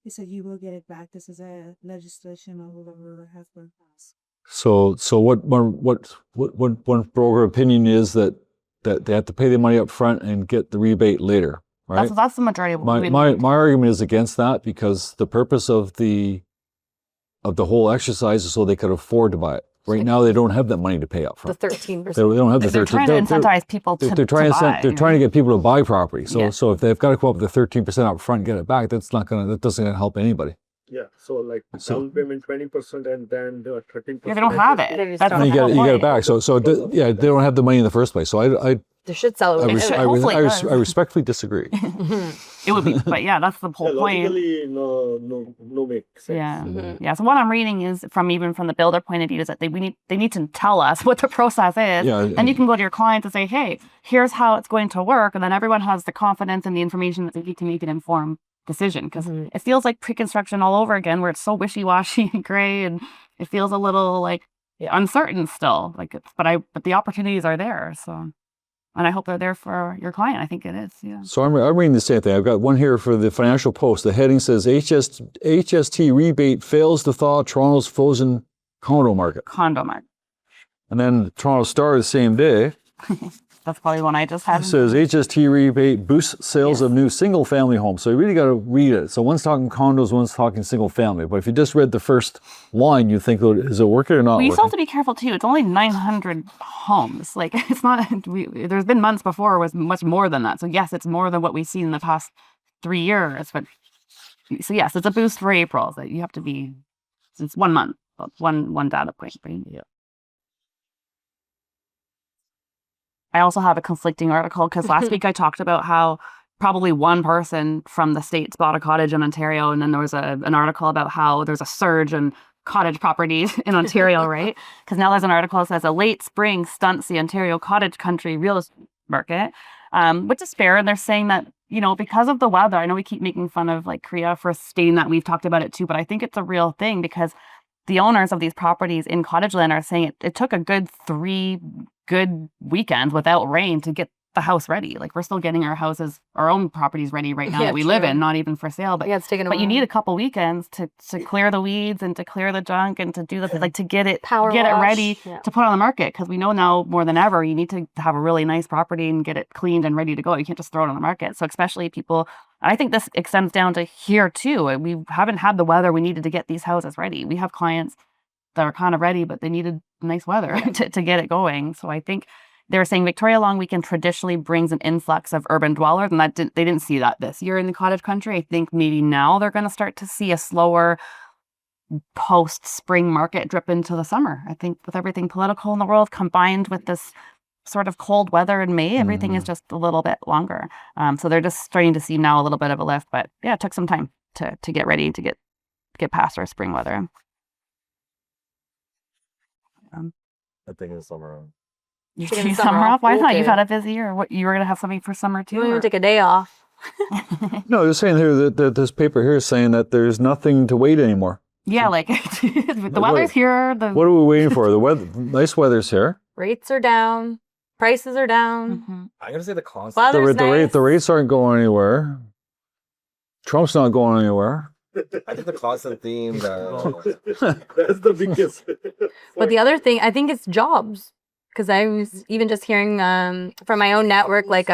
He said you will get it back. This is a legislation or whatever has been passed. So what one broker opinion is that they have to pay the money up front and get the rebate later, right? That's the majority of what My argument is against that, because the purpose of the whole exercise is so they could afford to buy it. Right now, they don't have that money to pay up front. The 13%. They don't have the 13%. They're trying to incentivize people to buy. They're trying to get people to buy property. So Yeah. so if they've got to come up with the 13% up front and get it back, that doesn't help anybody. Yeah, so like down payment 20% and then the 13%. Yeah, they don't have it. That's And you get it back. So they don't have the money in the first place. So I They should sell it. I respectfully disagree. It would be, but yeah, that's the whole point. Logically, no make sense. Yeah. Yeah. So what I'm reading is from the builder point of view is that they need to tell us what the process is. Yeah. Then you can go to your client and say, hey, here's how it's going to work. And then everyone has the confidence and the information that they need to make an informed decision. Because it feels like pre-construction all over again, where it's so wishy-washy and gray, and it feels a little like uncertain still. But the opportunities are there. So. And I hope they're there for your client. I think it is, yeah. So I'm reading the same thing. I've got one here for the Financial Post. The heading says, HST rebate fails to thaw Toronto's frozen condo market. Condo market. And then Toronto Star the same day That's probably one I just had. It says HST rebate boosts sales of new single-family homes. So you really got to read it. So one's talking condos, one's talking single-family. But if you just read the first line, you think, is it working or not Well, you still have working? to be careful too. It's only 900 homes. Like, it's not. There's been months before it was much more than that. So yes, it's more than what we've seen in the past 3 years. But so yes, it's a boost for April. So you have to be. It's 1 month, one data point. Right? Yeah. I also have a conflicting article because last week I talked about how probably one person from the States bought a cottage in Ontario, and then there was an article about how there's a surge in cottage properties in Ontario, right? Because now there's an article that says a late spring stunts the Ontario cottage country real estate market, which is fair. And they're saying that, you know, because of the weather, I know we keep making fun of like Korea for stating that, we've talked about it too, but I think it's a real thing because the owners of these properties in cottage land are saying it took a good 3 good weekends without rain to get the house ready. Like, we're still getting our own properties ready right now that we live in, not even for sale. But yeah, it's taking a but while. you need a couple weekends to clear the weeds and to clear the junk and to do the like to get it Power it wash. ready Yeah. to put on the market, because we know now more than ever you need to have a really nice property and get it cleaned and ready to go. You can't just throw it on the market. So especially people, I think this extends down to here too. We haven't had the weather we needed to get these houses ready. We have clients that are kind of ready, but they needed nice weather to get it going. So I think they were saying Victoria Long Weekend traditionally brings an influx of urban dwellers, and they didn't see that this year in the cottage country. I think maybe now they're going to start to see a slower post-spring market drip into the summer. I think with everything political in the world combined with this sort of cold weather in May, everything is just a little bit longer. So they're just starting to see now a little bit of a lift, but yeah, it took some time to get ready to get past our spring weather. I think in summer. You Taking take summer summer off? off? Why not? Okay. You've had a busy year. What, you were going to have something for summer too? You want or- to take a day off. No, they're saying here that this paper here is saying that there's nothing to wait anymore. Yeah, like the weather's here. What are we waiting for? The weather, nice weather's here. Rates are down. Prices are down. Mhm. I'm gonna say the concept. Weather's nice. The rates aren't going anywhere. Trump's not going anywhere. I think the constant theme that That's the biggest. But the other thing, I think it's jobs. Because I was even just hearing from my own network, like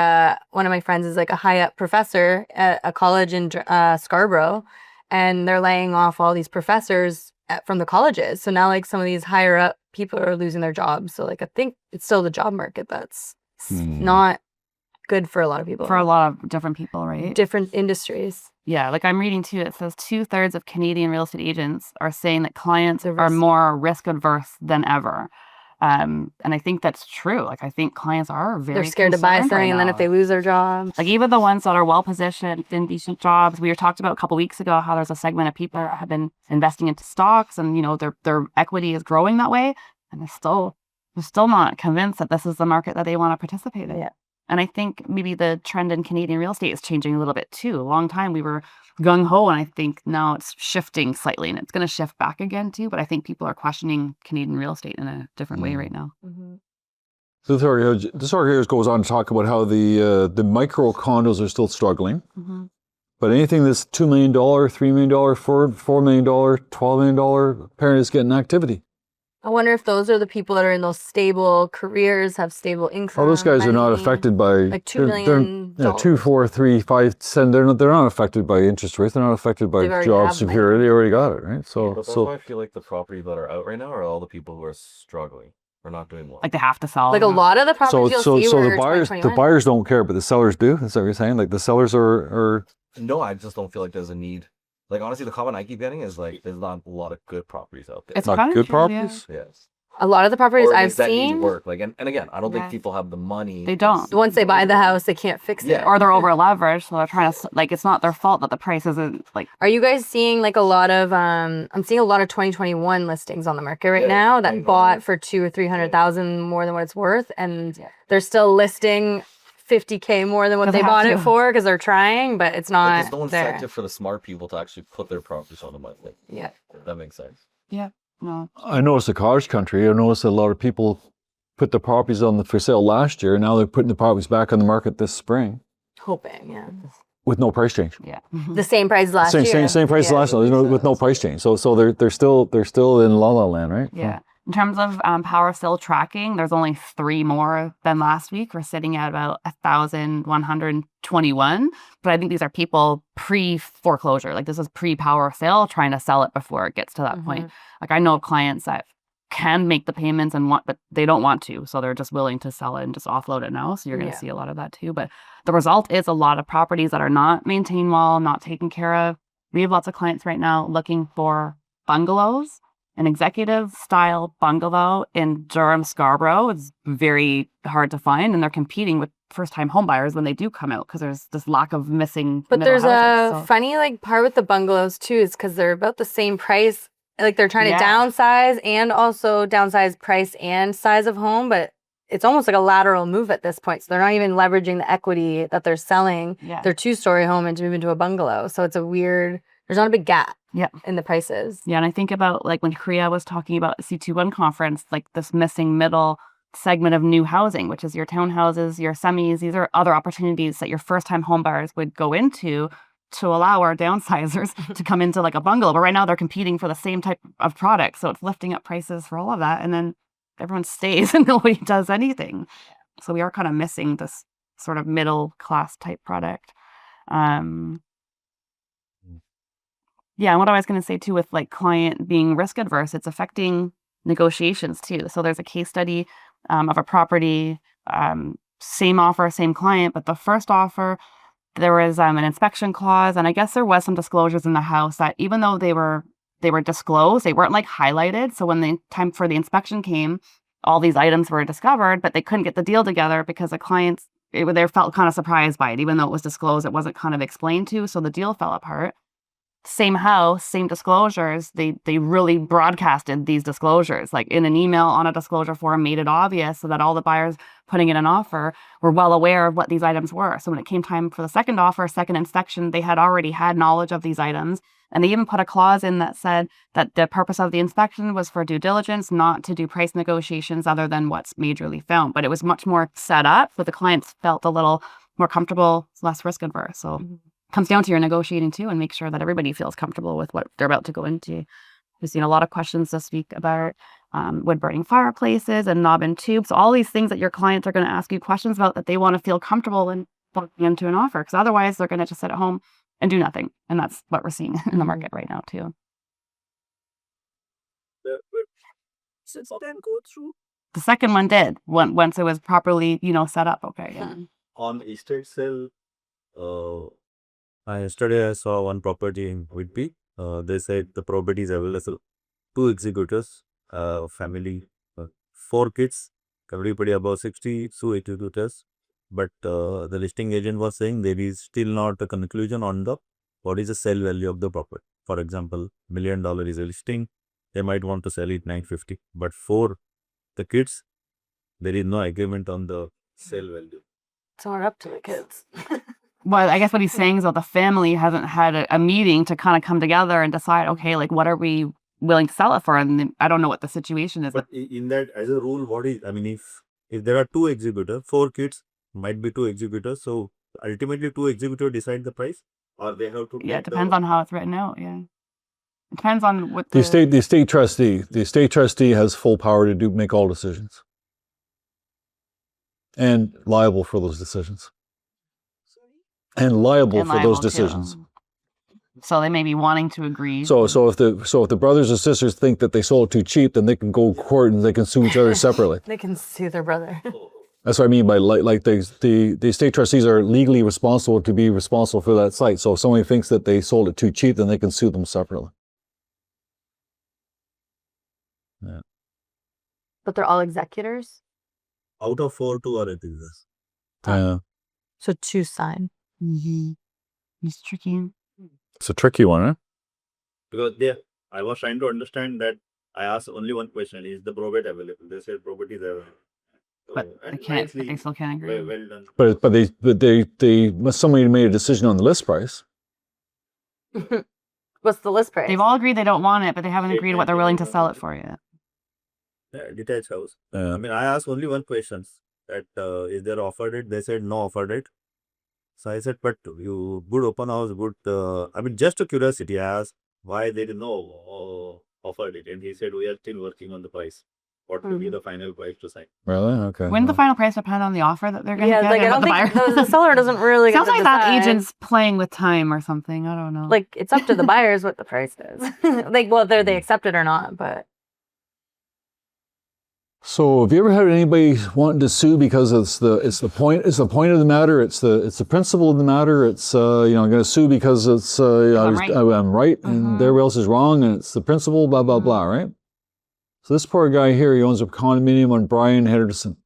one of my friends is like a high up professor at a college in Scarborough, and they're laying off all these professors from the colleges. So now like some of these higher up people are losing their jobs. So like I think it's still the job market that's not good for a lot of people. For a lot of different people, right? different industries. Yeah, like I'm reading too, it says 2/3 of Canadian real estate agents are saying that clients They're are risk- more risk adverse than ever. And I think that's true. Like, I think clients are very They're scared to buy concerned something, right and then now. if they lose their job, Like, even the ones that are well positioned in decent jobs, we were talked about a couple weeks ago how there's a segment of people that have been investing into stocks, and you know their equity is growing that way, and they're still not convinced that this is the market that they want to participate in. Yeah. And I think maybe the trend in Canadian real estate is changing a little bit too. A long time we were gung ho, and I think now it's shifting slightly, and it's going to shift back again too. But I think people are questioning Canadian real estate in a different way right now. So this article here goes on to talk about how the micro condos are still struggling. Mm-hmm. But anything that's $2 million, $3 million, $4 million, $12 million parent is getting activity. I wonder if those are the people that are in those stable careers, have stable income. All those guys are not money, affected by like $2 million. Yeah, 2, 4, 3, 5, 7. They're not affected by interest rates. They're not affected by job security. They already got it, right? But that's why I feel like the properties that are out right now are all the people who are struggling or not doing well. Like they have to sell. Like a lot of the properties so you'll see so were the buyers don't care, but the sellers do. Is that what you're saying? Like the sellers are. No, I just don't feel like there's a need. Like honestly, the comment I keep getting is like there's not a lot of good properties out there. It's Not kind good of true, yeah. properties? Yes. A lot of the properties Or at I've least that need seen, work. Like and again, I don't Yeah. think people have the money. They don't. once they buy the house, they can't fix it. Yeah. Or they're over leveraged, so they're trying to like it's not their fault that the price isn't like. Are you guys seeing like a lot of I'm seeing a lot of 2021 listings on the market right Yeah, now I that know. bought for 200,000 or 300,000 more than what it's worth, and they're still listing 50K more than what 'Cause they they have bought it to. for because they're trying, but it's Like, not there's no there. incentive for the smart people to actually put their properties on the market. Yeah. If that makes sense. No. I noticed the cottage country. I noticed a lot of people put the properties on for sale last year. Now they're putting the properties back on the market this spring Hoping, yeah. with no price change. Yeah. The same price as last year. Same price as Yeah. last year. With no price change. So they're still in la la land, right? Yeah. In terms of power of sale tracking, there's only 3 more than last week. We're sitting at about 1,121. But I think these are people pre-foreclosure. Like this is pre-power of sale trying to sell it before it gets to that point. Like I know of clients that can make the payments and want, but they don't want to. So they're just willing to sell it and just offload it now. So you're going to see a lot of that too. But the result is a lot of properties that are not maintained well, not taken care of. We have lots of clients right now looking for bungalows. An executive style bungalow in Durham, Scarborough is very hard to find, and they're competing with first time home buyers when they do come out because there's this lack of missing. But middle there's houses, a so- funny like part with the bungalows too, is because they're about the same price. Like they're trying to Yeah. downsize and also downsize price and size of home, but it's almost like a lateral move at this point. So they're not even leveraging the equity that they're selling Yeah. their 2-story home and to move into a bungalow. So it's a weird. There's not a big gap. Yeah. In the prices. Yeah, and I think about like when Korea was talking about C21 conference, like this missing middle segment of new housing, which is your townhouses, your semis. These are other opportunities that your first-time home buyers would go into to allow our downsizers to come into like a bungalow. But right now they're competing for the same type of product, so it's lifting up prices for all of that, and then everyone stays and nobody does anything. So we are kind of missing this sort of middle class type product. Yeah, and what I was going to say too with like client being risk adverse, it's affecting negotiations too. So there's a case study of a property, same offer, same client, but the first offer, there was an inspection clause, and I guess there was some disclosures in the house that even though they were disclosed, they weren't like highlighted. So when the time for the inspection came, all these items were discovered, but they couldn't get the deal together because the clients they felt kind of surprised by it, even though it was disclosed, it wasn't kind of explained to, so the deal fell apart. Same house, same disclosures, they really broadcasted these disclosures, like in an email on a disclosure form, made it obvious so that all the buyers putting in an offer were well aware of what these items were. So when it came time for the second offer, second inspection, they had already had knowledge of these items. And they even put a clause in that said that the purpose of the inspection was for due diligence, not to do price negotiations other than what's majorly found. But it was much more set up, but the clients felt a little more comfortable, less risk adverse. So comes down to your negotiating too, and make sure that everybody feels comfortable with what they're about to go into. We've seen a lot of questions this week about wood burning fireplaces and knob and tube. So all these things that your clients are going to ask you questions about that they want to feel comfortable in walking into an offer, because otherwise they're going to just sit at home and do nothing. And that's what we're seeing in the market right now too. Since then go through. The second one did once it was properly, set up. Okay. Yeah. On estate sale, yesterday I saw one property in Whitby. They said the property is available. 2 executors, family, 4 kids, everybody above 60, 2 executors. But the listing agent was saying there is still not a conclusion on what is the sale value of the property. For example, $1 million is a listing. They might want to sell it $950. But for the kids, there is no agreement on the sale value. It's not up to the kids. Well, I guess what he's saying is that the family hasn't had a meeting to kind of come together and decide, okay, like what are we willing to sell it for? And I don't know what the situation is. But in that, as a rule, what is, I mean, if there are two exhibitors, 4 kids might be 2 exhibitors. So ultimately 2 exhibitors decide the price, or they have to. Yeah, it depends on how it's written out. Yeah, it depends on what The estate trustee has full power to make all decisions, and liable for those decisions, and liable for those decisions. So they may be wanting to agree. So if the brothers or sisters think that they sold it too cheap, then they can go to court and they can sue each other separately. They can sue their brother. That's what I mean by like the estate trustees are legally responsible to be responsible for that site. So if somebody thinks that they sold it too cheap, then they can sue them separately. Yeah. But they're all executors? Out of 4, 2 are exhibitors. Yeah. So 2 sign. Mm-hmm. It's tricky. It's a tricky one, huh? Because I was trying to understand that. I asked only one question: is the probate available? They said probate is available. So, But and they still can't agree. well done. But somebody made a decision on the list price. What's the list price? They've all agreed they don't want it, but they haven't agreed what they're willing to sell it for yet. Yeah, detached house. I mean, I asked only one question: that is there offered it? They said no offered it. So I said, but you good open house, good. I mean, just a curiosity, I asked why they didn't know offered it, and he said we are still working on the price. What will be the final price to sign? Really? Okay. Wouldn't the final price depend on the offer that they're going to get? like I and don't what think the seller doesn't really get Sounds to like that decide. agent's playing with time or something. I don't know. Like it's up to the buyers what the price is. Like whether they accept it or not, but So have you ever had anybody wanting to sue because it's the point of the matter, it's the principle of the matter, it's I'm going to sue because it's I'm right and everybody else is wrong and it's the principle, blah blah blah, right? So this poor guy here, he owns a condominium on Brian Harrison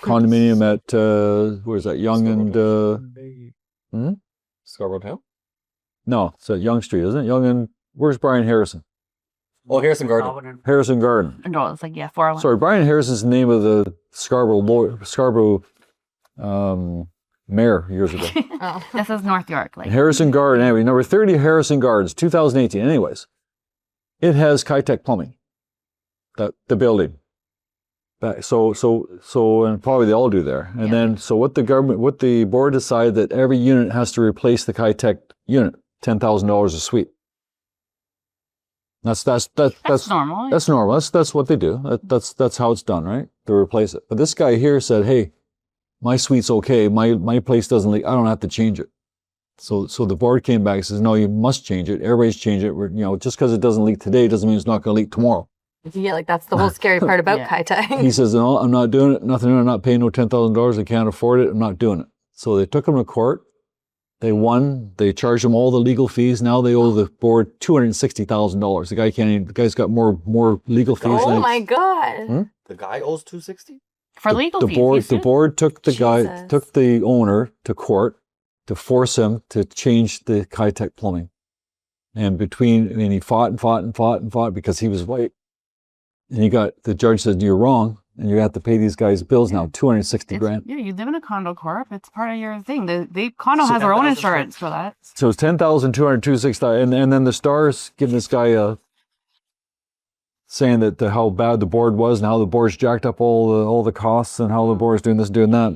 condominium at where's that, Young and Scarborough Town? no, it's at Young Street, isn't it? Young and where's Brian Harrison? Oh, Harrison Garden. Harrison Garden. No, it's like 401. Sorry, Brian Harrison's the name of the Scarborough mayor years ago. oh. This is North York. Like Harrison Garden, anyway, number 30 Harrison Gardens, 2018. Anyways, it has Kitech plumbing, the building. So, and probably they all do there. And then, so what the board decided that every unit has to replace the Kitech unit, $10,000 a suite. That's normal. That's normal. That's what they do. That's how it's done, right? They replace it. But this guy here said, "Hey, my suite's okay. My place doesn't leak. I don't have to change it." So the board came back and says, "No, you must change it. Everybody's changed it. Just because it doesn't leak today doesn't mean it's not going to leak tomorrow." Yeah, like that's the whole scary part about Kitech. He says, "No, I'm not doing it. Nothing. I'm not paying no $10,000. I can't afford it. I'm not doing it." So they took him to court. They won. They charged him all the legal fees. Now they owe the board $260,000. The guy's got more legal fees. Oh my god! The guy owes $260,000 for legal fees. The board took the owner to court to force him to change the Kitech plumbing, and he fought and fought because he was white, and the judge said, "You're wrong." And you have to pay these guys bills now, $260,000. Yeah, you live in a condo corp. It's part of your thing. The condo has their own insurance for that. So it's $10,226, and then the Star's giving this guy saying that how bad the board was and how the board's jacked up all the costs and how the board's doing this, doing that.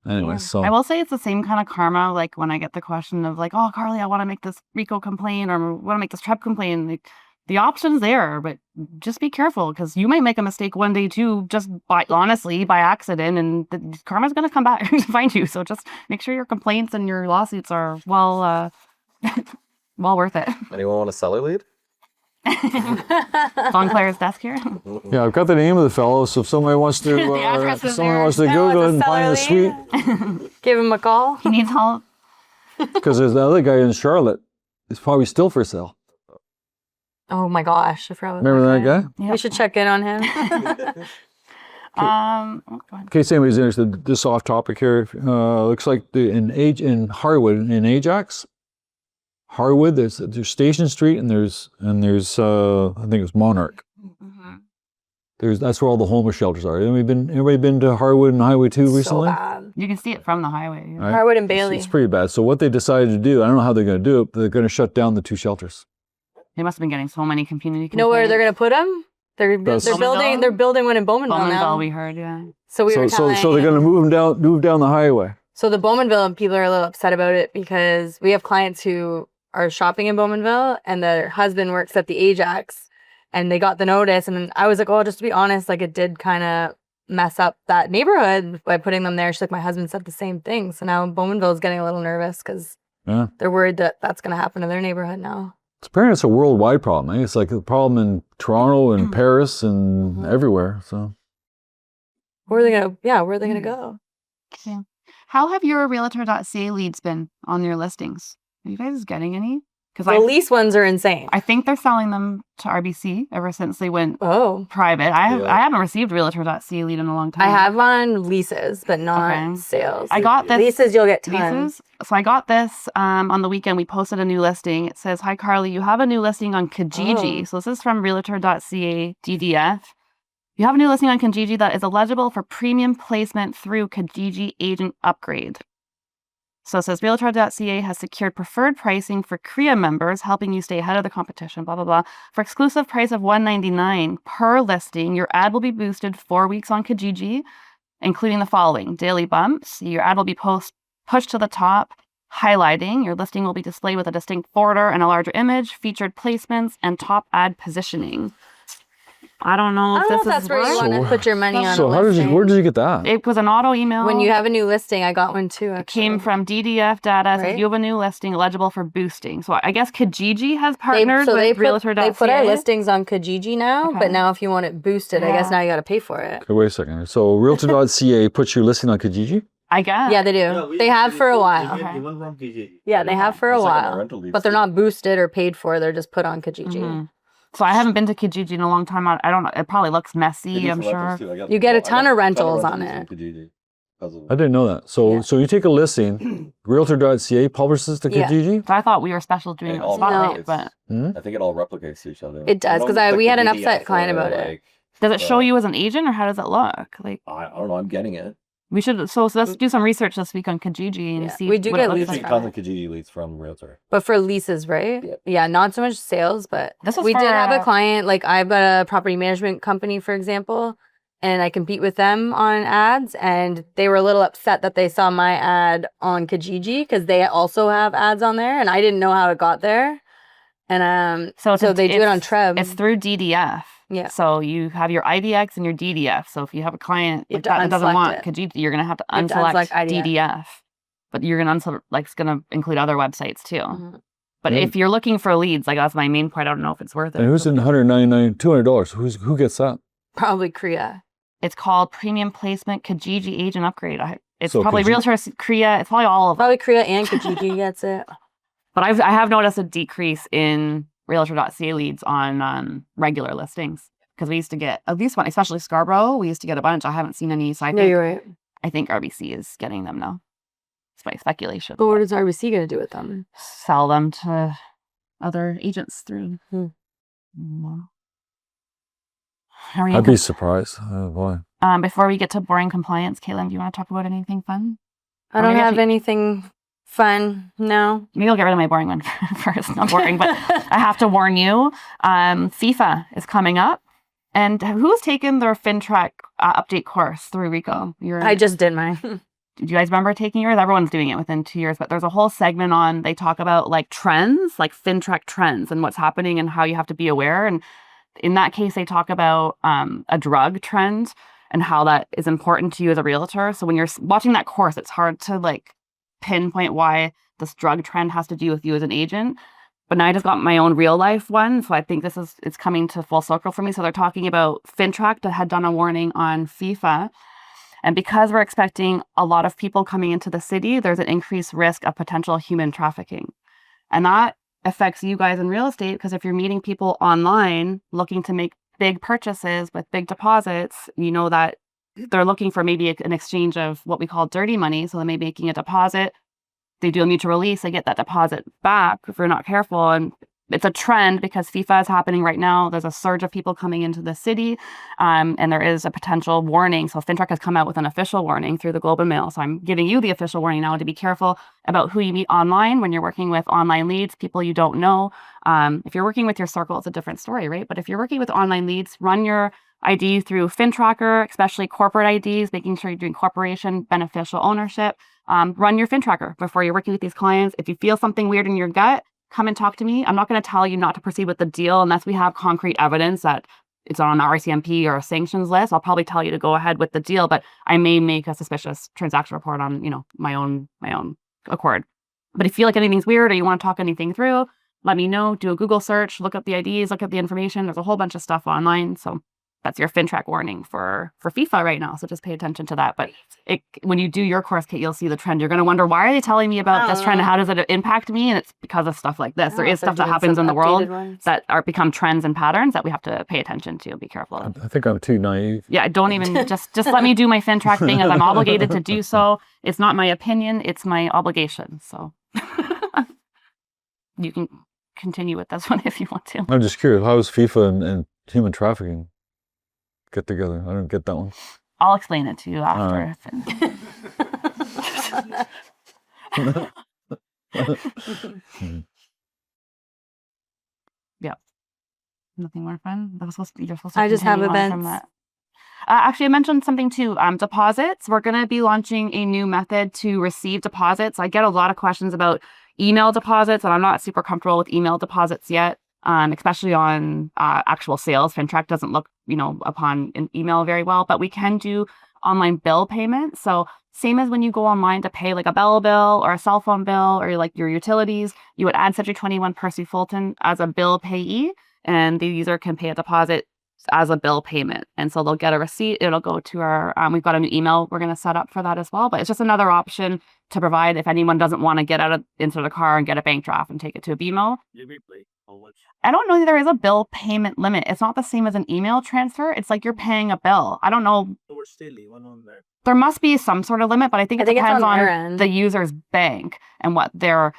Anyway, so I will say it's the same kind of karma. Like when I get the question of like, "Oh, Carly, I want to make this RICO complaint or I want to make this TREP complaint." Like, the option's there, but just be careful because you might make a mistake one day too, just by accident, and the karma's going to come back to find you. So just make sure your complaints and your lawsuits are well worth it. Anyone want a seller lead? It's on Claire's desk here. yeah, I've got the name of the fellow. So if somebody wants to, Google it and find the suite, Give him a call. He needs help. because there's the other guy in Charlotte. It's probably still for sale. Oh my gosh! I forgot. Remember that guy? Yeah. We should check in on him. Go ahead. In case anybody's interested, this off topic here, looks like in Harwood, in Ajax, Harwood, there's Station Street and there's I think it's Monarch. Mm-hmm. That's where all the homeless shelters are. Everybody been to Harwood and Highway 2 recently? So bad. You can see it from the highway. Yeah. Right? Harwood and Bailey. It's pretty bad. So what they decided to do, I don't know how they're going to do it, but they're going to shut down the 2 shelters. They must have been getting so many community complaints. You know where they're going to put him? They're Bowmanville? building one in Bowmanville now. we heard, yeah. So we were So they're telling- going to move down the highway. So the Bowmanville people are a little upset about it because we have clients who are shopping in Bowmanville and their husband works at the Ajax and they got the notice. And I was like, oh, just to be honest, like it did kind of mess up that neighborhood by putting them there. She's like, my husband said the same thing. So now Bowmanville is getting a little nervous because they're worried that that's going to happen to their neighborhood now. Apparently it's a worldwide problem. Eh? It's like a problem in Toronto and Paris and everywhere. So where are they gonna go? Okay. How have your Realtor.ca leads been on your listings? Are you guys getting any? Because The lease ones are insane. I think they're selling them to RBC ever since they went Oh, private. I haven't received Realtor.ca lead in a long time. I have on leases, but not sales. I got this. Leases, you'll get tons. Leases. So I got this on the weekend. We posted a new listing. It says, "Hi Carly, you have a new listing on Kijiji." Oh. So this is from Realtor.ca DDF. You have a new listing on Kijiji that is eligible for premium placement through Kijiji Agent Upgrade. So it says Realtor.ca has secured preferred pricing for Korea members, helping you stay ahead of the competition, blah, blah, blah. For exclusive price of $199 per listing, your ad will be boosted 4 weeks on Kijiji, including the following: daily bumps. Your ad will be pushed to the top, highlighting. Your listing will be displayed with a distinct border and a larger image, featured placements, and top ad positioning. I don't know if this that's is where you right. want to put your money on. So where did you get that? It was an auto email. When you have a new listing, I got one too. It came from DDF data. Says Right. you have a new listing eligible for boosting. So I guess Kijiji has partnered with Realtor.ca. They put our listings on Kijiji now, Okay. but now if you want it boosted, I guess now you got to pay for it. Okay, wait a second. So Realtor.ca puts your listing on Kijiji? I guess. Yeah, they do. They have for a while. Even from KJ. Yeah, they have for a It's like while, rental leads but they're too. not boosted or paid for. They're just put on Kijiji. Mhm. So I haven't been to Kijiji in a long time. I don't know. It probably looks They messy, do I'm some sure. rentals too. You get a ton of I got rentals rental on leads it. Kijiji because of- I didn't know that. So Yeah. so you take a listing, Realtor.ca publishes to Yeah. Kijiji? So I thought we were special doing it It with all Spotlight, replicates. but I think it all replicates to each other. It does, I 'cause don't we had an click the upset PDF client or, about it. like, does it show you as an agent or how does it look? Like I don't know. I'm getting it. we should. So let's do some research this week on Kijiji and Yeah, see. we do what get it looks leads I like. get tons of Kijiji leads from Realtor. But for leases, right? Yep. Yeah, not so much sales, but This was we did for, have a client, like I've got a property management company, for example, and I compete with them on ads, and they were a little upset that they saw my ad on Kijiji because they also have ads on there, and I didn't know how it got there. And So they do it on Treb. It's through DDF. Yeah. So you have your IDX and your DDF. So if you have a client You like have to that doesn't unselect want it. Kijiji, you're gonna have to You have to unselect unselect IDX. DDF. But you're gonna unselect, like it's gonna include other websites too. Mhm. But Mm. if you're looking for leads, like that's my main point. I don't know if it's worth it. And who's in $199, $200? Who gets that? Probably Korea. It's called Premium Placement Kijiji Agent Upgrade. It's So probably Kijiji- Realtors Korea. It's probably all of them. Probably Korea and Kijiji gets it. But I have noticed a decrease in Realtor.ca leads on regular listings because we used to get at least one, especially Scarborough. We used to get a bunch. I haven't seen any, so No, you're right. I think RBC is getting them now. It's my speculation. But what is RBC going to do with them? Sell them to other agents through. Hmm. Are we I'd be surprised. Oh boy. before we get to boring compliance, Katelyn, do you want to talk about anything fun? I Or don't maybe I have should- anything fun. No. Maybe I'll get rid of my boring one first. Not boring, but I have to warn you. FIFA is coming up. And who's taken their FINTRAC update course through Rico? I just did mine. Do you guys remember taking yours? Everyone's doing it within 2 years, but there's a whole segment on, they talk about like trends, like FINTRAC trends and what's happening and how you have to be aware. And in that case, they talk about a drug trend and how that is important to you as a realtor. So when you're watching that course, it's hard to like pinpoint why this drug trend has to do with you as an agent. But now I just got my own real life one. So I think it's coming to full circle for me. So they're talking about FINTRAC that had done a warning on FIFA. And because we're expecting a lot of people coming into the city, there's an increased risk of potential human trafficking. And that affects you guys in real estate because if you're meeting people online looking to make big purchases with big deposits, you know that they're looking for maybe an exchange of what we call dirty money. So they may be making a deposit. They do a mutual release, they get that deposit back if you're not careful. And it's a trend because FIFA is happening right now. There's a surge of people coming into the city, and there is a potential warning. So FINTRAC has come out with an official warning through the Globe and Mail. So I'm giving you the official warning now to be careful about who you meet online when you're working with online leads, people you don't know. If you're working with your circle, it's a different story, right? But if you're working with online leads, run your ID through FinTracker, especially corporate IDs, making sure you're doing corporation beneficial ownership. Run your FinTracker before you're working with these clients. If you feel something weird in your gut, come and talk to me. I'm not going to tell you not to proceed with the deal unless we have concrete evidence that it's on an RCMP or a sanctions list. I'll probably tell you to go ahead with the deal, but I may make a suspicious transaction report on, my own accord. But if you feel like anything's weird or you want to talk anything through, let me know. Do a Google search, look up the IDs, look up the information. There's a whole bunch of stuff online. So that's your FINTRAC warning for FIFA right now. So just pay attention to that. But when you do your course, Kate, you'll see the trend. You're going to wonder, why are they telling me about this trend? How does it impact me? And it's because of stuff like this. There is stuff that happens in the world that become trends and patterns that we have to pay attention to and be careful of. I think I'm too naive. Yeah, don't even, just let me do my FINTRAC thing as I'm obligated to do so. It's not my opinion, it's my obligation. So you can continue with this one if you want to. I'm just curious, how is FIFA and human trafficking get together? I don't get that one. I'll explain it to you after. Yeah. Nothing more fun? You're supposed to I just have continue on events. from that. Actually, I mentioned something too. Deposits. We're going to be launching a new method to receive deposits. I get a lot of questions about email deposits, and I'm not super comfortable with email deposits yet, especially on actual sales. FINTRAC doesn't look, upon an email very well, but we can do online bill payments. So same as when you go online to pay like a Bell bill or a cell phone bill or like your utilities, you would add C21 Percy Fulton as a bill payee, and the user can pay a deposit as a bill payment. And so they'll get a receipt. It'll go to our, we've got a new email we're going to set up for that as well. But it's just another option to provide if anyone doesn't want to get into the car and get a bank draft and take it to a BMO. I don't know that there is a bill payment limit. It's not the same as an email transfer. It's like you're paying a bill. I don't know. There must be some sort of limit, but I think it depends on the user's bank and what their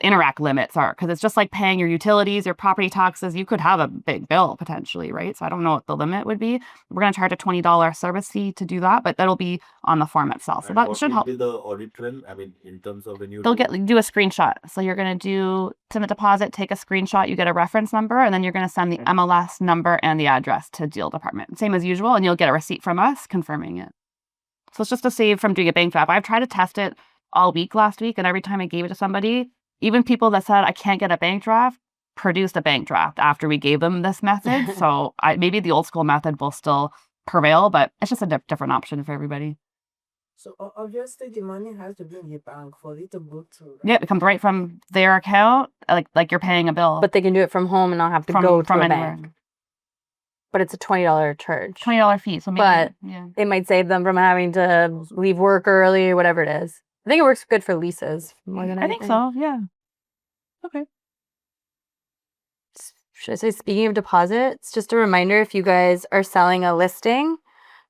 Interact limits are, because it's just like paying your utilities, your property taxes. You could have a big bill potentially, right? So I don't know what the limit would be. We're going to charge a $20 service fee to do that, but that'll be on the form itself. So that should help. What will be the audit trail? I mean, in terms of when you do a screenshot. So you're going to do submit deposit, take a screenshot, you get a reference number, and then you're going to send the MLS number and the address to deal department. Same as usual, and you'll get a receipt from us confirming it. So it's just to save from doing a bank draft. I've tried to test it all week last week, and every time I gave it to somebody, even people that said, I can't get a bank draft, produced a bank draft after we gave them this method. So maybe the old school method will still prevail, but it's just a different option for everybody. So obviously the money has to be in your bank for it to go through. Right? Yeah, it comes right from their account, like you're paying a bill. But they can do it from home and not have to go to a anywhere. bank. But it's a $20 charge. $20 fee. So maybe, it might save them from having to leave work early or whatever it is. I think it works good for leases more than anything. I think so, yeah. Okay. Should I say, speaking of deposits, just a reminder, if you guys are selling a listing,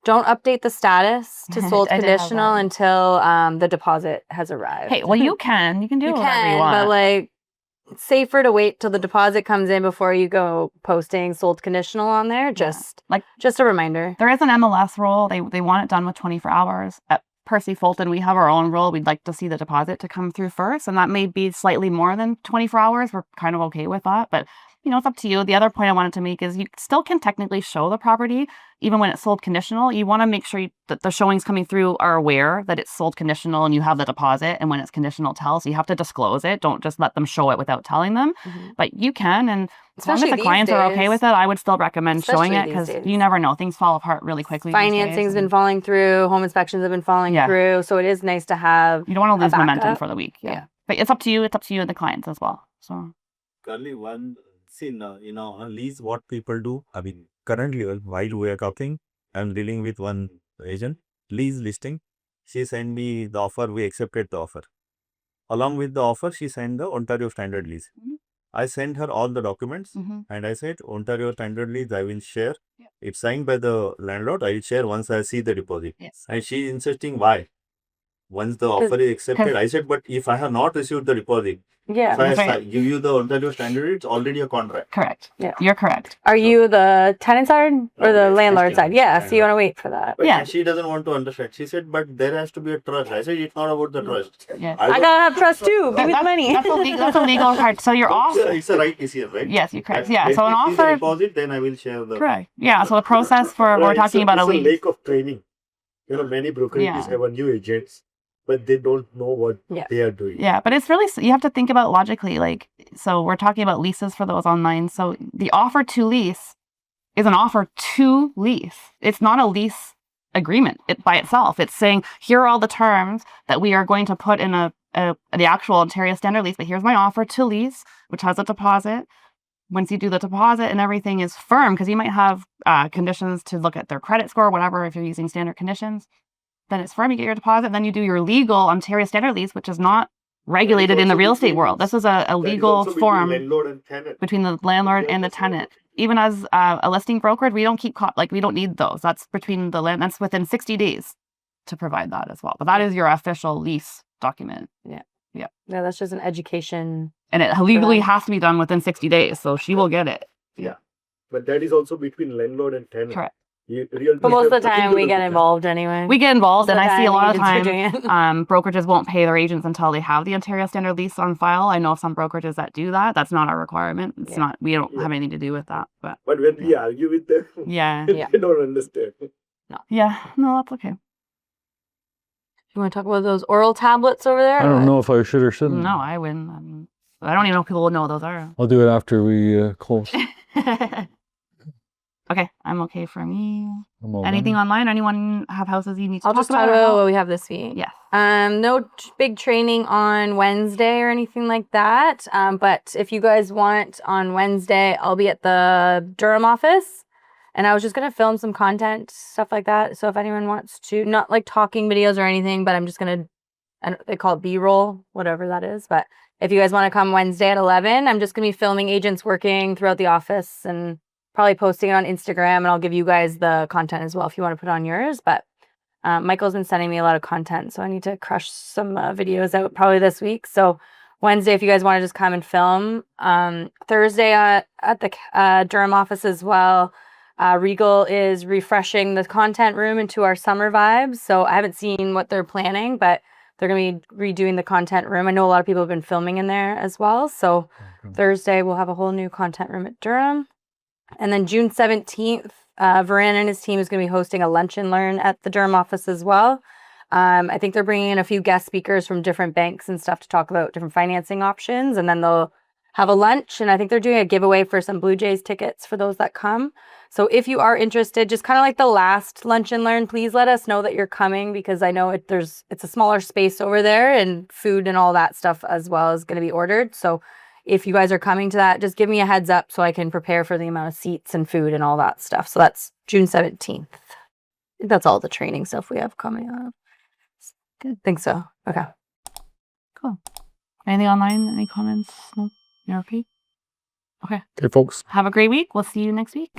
don't update the status to sold conditional until the deposit has arrived. Hey, well, you can do whatever you want. But like, it's safer to wait till the deposit comes in before you go posting sold conditional on there. Just a reminder. There is an MLS rule. They want it done with 24 hours. At Percy Fulton, we have our own rule. We'd like to see the deposit to come through first, and that may be slightly more than 24 hours. We're kind of okay with that, but it's up to you. The other point I wanted to make is you still can technically show the property even when it's sold conditional. You want to make sure that the showings coming through are aware that it's sold conditional and you have the deposit, and when it's conditional so you have to disclose it. Don't just let them show it without telling them. But you can, and as long as the clients are okay with it, I would still recommend showing it, because you never know. Things fall apart really quickly. Financing's been falling through, home inspections have been falling through, so it is nice to have. You don't want to lose momentum for the week. Yeah. But it's up to you. It's up to you and the clients as well. So currently on lease, what people do, I mean, currently while we are talking, I'm dealing with one agent, lease listing. She sent me the offer, we accepted the offer. Along with the offer, she sent the Ontario Standard Lease. I sent her all the documents and I said, Ontario Standard Lease, I will share. It's signed by the landlord, I will share once I see the deposit. Yes. And she insisting, why? once the offer is accepted, I said, but if I have not received the deposit, Yeah. if I Right. give you the Ontario standard, it's already a contract. Correct. Yeah. You're correct. Are you the tenant side or No, the yes, landlord yes, side? yes, Yeah. So you landlord. want to wait for that. But Yeah. she doesn't want to understand. She said, but there has to be a trust. I said, it's not about the trust. Yeah. I gotta have trust too. Give me the money. That's a legal part. So your offer. It's a right decision, right? Yes, you're correct. Let Yeah. me So an see the offer. deposit, then I will share the. Correct. Yeah. So the process for we're talking about a lease. lack of training. Many brokerages Yeah. have a new agents, but they don't know what Yeah. they are doing. Yeah, but it's really, you have to think about logically, like, so we're talking about leases for those online. So the offer to lease is an offer to lease. It's not a lease agreement by itself. It's saying, here are all the terms that we are going to put in the actual Ontario standard lease, but here's my offer to lease, which has a deposit. Once you do the deposit and everything is firm, because you might have conditions to look at their credit score, whatever, if you're using standard conditions, then it's firm, you get your deposit, then you do your legal Ontario standard lease, which is not regulated in the real estate world. This is a legal form between the landlord and the tenant. Even as a listing broker, we don't keep, we don't need those. That's between the land, that's within 60 days to provide that as well. But that is your official lease document. Yeah, that's just an education. And it legally has to be done within 60 days, so she will get it. Yeah. But that is also between landlord and tenant. Correct. But most of the time we get involved anyway. We get involved, and I see a lot of agents are times doing it. brokerages won't pay their agents until they have the Ontario standard lease on file. I know some brokerages that do that. That's not our requirement. It's not, we don't have anything to do with that. But when we argue with them, yeah. they don't understand. Yeah, no, that's okay. You want to talk about those oral tablets over there? I don't know if I should or shouldn't. No, I wouldn't. I don't even know if people would know what those are. I'll do it after we close. Okay, I'm okay for me. I'm all Anything done. online? Anyone have houses you need to I'll talk just talk about what we have this week. Yeah. No big training on Wednesday or anything like that. But if you guys want on Wednesday, I'll be at the Durham office. And I was just going to film some content, stuff like that. So if anyone wants to, not like talking videos or anything, but I'm just going to, they call it B-roll, whatever that is. But if you guys want to come Wednesday at 11, I'm just going to be filming agents working throughout the office and probably posting it on Instagram. And I'll give you guys the content as well if you want to put on yours. But Michael's been sending me a lot of content, so I need to crush some videos out probably this week. So Wednesday, if you guys want to just come and film. Thursday at the Durham office as well. Regal is refreshing the content room into our summer vibes. So I haven't seen what they're planning, but they're going to be redoing the content room. I know a lot of people have been filming in there as well. So Thursday, we'll have a whole new content room at Durham. And then June 17th, Varan and his team is going to be hosting a lunch and learn at the Durham office as well. I think they're bringing in a few guest speakers from different banks and stuff to talk about different financing options. And then they'll have a lunch. And I think they're doing a giveaway for some Blue Jays tickets for those that come. So if you are interested, just kind of like the last lunch and learn, please let us know that you're coming, because I know it's a smaller space over there, and food and all that stuff as well is going to be ordered. So if you guys are coming to that, just give me a heads up so I can prepare for the amount of seats and food and all that stuff. So that's June 17th. I think that's all the training stuff we have coming up. Good. I think so. Okay. Cool. Anything online? Any comments? No? You're okay? Okay. Okay, folks. Have a great week. We'll see you next week.